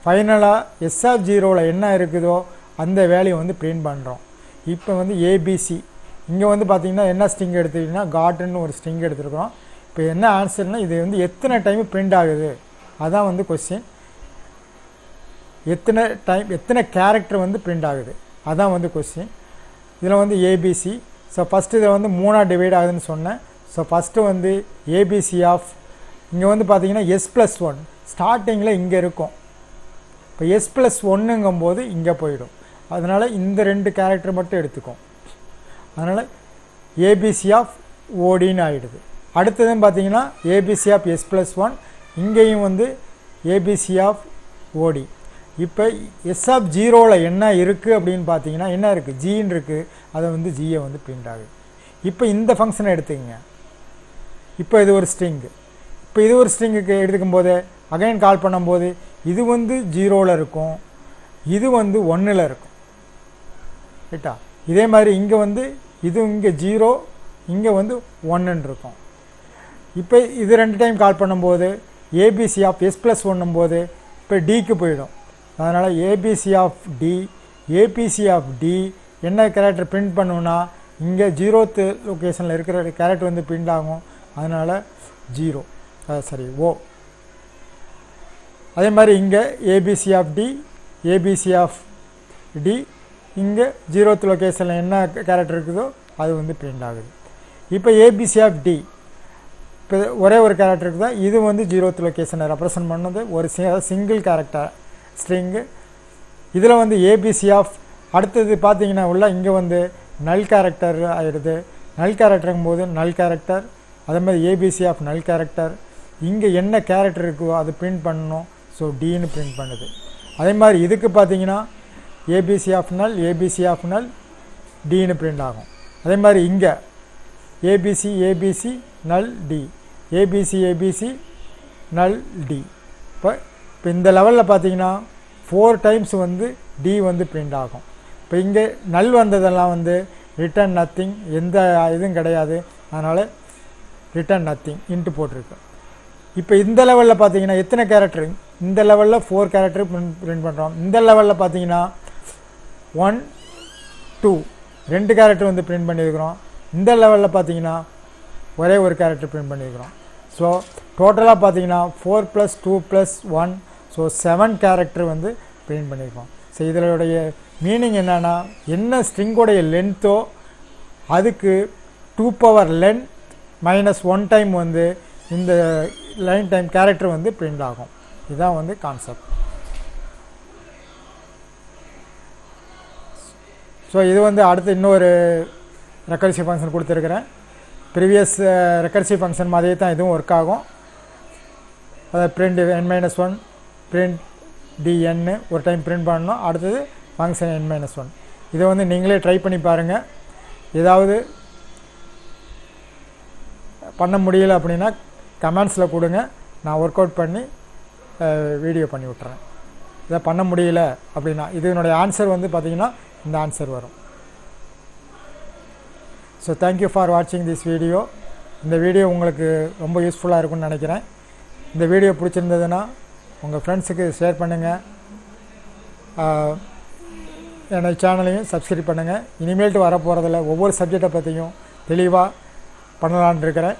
ஃபைனலாக s(0)ல் என்ன இருக்குதோ அந்த வேல்யூ வந்து பிரிண்ட் பண்ணுறோம். இப்போ வந்து ஏபிசி இங்கே வந்து பார்த்திங்கன்னா என்ன ஸ்ட்ரிங் எடுத்துக்கிட்டிங்கன்னா காட்டுன்னு ஒரு ஸ்ட்ரிங் எடுத்துருக்குறோம். இப்போ என்ன ஆன்சர்னால் இது வந்து எத்தனை டைம் பிரிண்ட் ஆகுது அதான் வந்து கொஸ்டின். எத்தனை கேரக்டர் வந்து பிரிண்ட் ஆகுது அதான் வந்து கொஸ்டின். இதில் வந்து ஏபிசி. ஸோ ஃபஸ்ட்டு இதில் வந்து 3ஆக டிவைட் ஆகுதுன்னு சொன்னேன். ஸோ ஃபஸ்ட்டு வந்து ஏபிசி ஆஃப் இங்கே வந்து பார்த்திங்கன்னா S+1 ஸ்டார்டிங்கில் இங்கே இருக்கும். இப்போ S+1ங்கும்போது இங்கே போயிடும். அதனால் இந்த 2 கேரக்டர் மட்டும் எடுத்துக்கும். அதனால் ஏபிசி ஆஃப் ஓடின்னு ஆகிடுது. அடுத்ததுன்னு பார்த்தீங்கன்னா ஏபிசி ஆஃப் S+1 இங்கேயும் வந்து ஏபிசி ஆஃப் ஓடி. இப்போ எஸ் ஆஃப் ஜீரோவில் என்ன இருக்குது அப்படின்னு பார்த்தீங்கன்னா என்ன இருக்குது, ஜின்னு இருக்குது. அதை வந்து ஜியை வந்து பிரிண்ட் ஆகுது. இப்போ இந்த ஃபங்க்ஷனை எடுத்துக்கங்க. இப்போ இது ஒரு ஸ்ட்ரிங்கு. இப்போ இது ஒரு ஸ்ட்ரிங்குக்கு எடுத்துக்கும் போது அகைன் கால் பண்ணும்போது இது வந்து 0ல் இருக்கும், இது வந்து 1ல் இருக்கும். ரைட்டா? இதே மாதிரி இங்கே வந்து இது இங்கே 0, இங்கே வந்து 1ன்னு இருக்கும். இப்போ இது 2 டைம் கால் பண்ணும்போது ஏபிசி ஆஃப் S+1 போது இப்போ டிக்கு போயிடும். அதனால் ABC of D, ABC of D என்ன கேரக்டர் பிரிண்ட் பண்ணுன்னா இங்கே 0th லொக்கேஷனில் இருக்கிற கேரக்டர் வந்து பிரிண்ட் ஆகும். அதனால் 0 ஓ. அதே மாதிரி இங்கே ABC of D, ABC of D இங்கே 0th லொக்கேஷனில் என்ன கேரக்டர் இருக்குதோ அது வந்து பிரிண்ட் ஆகுது. இப்போ ஏபிசி ஆஃப் டி இப்போ ஒரே ஒரு கேரக்டருக்கு தான் இது வந்து 0th லொக்கேஷனை ரெப்ரசன்ட் பண்ணது ஒரு சிங்கிள் கேரக்டர் ஸ்ட்ரிங்கு. இதில் வந்து ஏபிசி ஆஃப் அடுத்தது பார்த்தீங்கன்னா உள்ள இங்கே வந்து நல் கேரக்டர் ஆகிடுது. நல் கேரக்டருங்கும் போது நல் கேரக்டர். அதே மாதிரி ஏபிசி ஆஃப் நல் கேரக்டர் இங்கே என்ன கேரக்டர் இருக்கோ அது பிரிண்ட் பண்ணணும். ஸோ டின்னு பிரிண்ட் பண்ணுது. அதே மாதிரி இதுக்கு பார்த்தீங்கன்னா ஏபிசி ஆஃப் நல், ஏபிசி ஆஃப் நல் டின்னு பிரிண்ட் ஆகும். அதே மாதிரி இங்கே ஏபிசி ஏபிசி நல் டி, ஏபிசி ஏபிசி நல் டி. இப்போ இந்த லெவலில் பார்த்தீங்கன்னா 4 டைம்ஸ் வந்து டி வந்து பிரிண்ட் ஆகும். இப்போ இங்கே நல் வந்ததெல்லாம் வந்து ரிட்டன் நத்திங், எந்த இதுவும் கிடையாது. அதனால் ரிட்டன் நத்திங் இன்ட்டு போட்டிருக்கு. இப்போ இந்த லெவலில் பார்த்தீங்கன்னா எத்தனை கேரக்டர், இந்த லெவலில் 4 கேரக்டர் பிரிண்ட் பண்ணுறோம். இந்த லெவலில் பார்த்தீங்கன்னா 1 2 2 கேரக்டர் வந்து பிரிண்ட் பண்ணியிருக்கிறோம். இந்த லெவலில் பார்த்தீங்கன்னா ஒரே ஒரு கேரக்டர் பிரிண்ட் பண்ணியிருக்கிறோம். ஸோ டோட்டலாக பார்த்தீங்கன்னா 4 + 2 + 1 ஸோ 7 கேரக்டர் வந்து பிரிண்ட் பண்ணியிருக்கோம். ஸோ இதனுடைய மீனிங் என்னென்னா என்ன ஸ்ட்ரிங்கோடைய லென்த்தோ அதுக்கு 2 -1 டைம் வந்து இந்த லைன் டைம் கேரக்டர் வந்து பிரிண்ட் ஆகும். இதுதான் வந்து கான்செப்ட். ஸோ இது வந்து அடுத்து இன்னொரு ரெக்கர்சிவ் ஃபங்க்ஷன் கொடுத்துருக்குறேன். ப்ரீவியஸ் ரெக்கர்சிவ் ஃபங்க்ஷன் மாதிரியே தான் இதுவும் ஒர்க் ஆகும். அதை பிரிண்ட் n-1 பிரிண்ட் dn ஒரு டைம் பிரிண்ட் பண்ணணும். அடுத்தது ஃபங்க்ஷன் n-1. இதை வந்து நீங்களே ட்ரை பண்ணி பாருங்கள். ஏதாவது பண்ண முடியல அப்படின்னா கமெண்ட்ஸில் கொடுங்க, நான் ஒர்க் அவுட் பண்ணி வீடியோ பண்ணி விட்டுறேன். இதை பண்ண முடியல அப்படின்னா இதனுடைய ஆன்சர் வந்து பார்த்திங்கன்னா இந்த ஆன்சர் வரும். ஸோ தேங்க்யூ ஃபார் வாட்சிங் திஸ் வீடியோ. இந்த வீடியோ உங்களுக்கு ரொம்ப யூஸ்ஃபுல்லாக இருக்கும்னு நினைக்கிறேன். இந்த வீடியோ பிடிச்சிருந்ததுன்னா உங்கள் ஃப்ரெண்ட்ஸுக்கு ஷேர் பண்ணுங்கள். என்னோடய சேனலையும் சப்ஸ்கிரைப் பண்ணுங்கள். இனிமேல்ட்டு வரப்போகிறதில்ல ஒவ்வொரு சப்ஜெக்டை பற்றியும் தெளிவாக பண்ணலான் இருக்கிறேன்.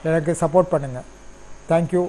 எனக்கு சப்போர்ட் பண்ணுங்கள். தேங்க்யூ.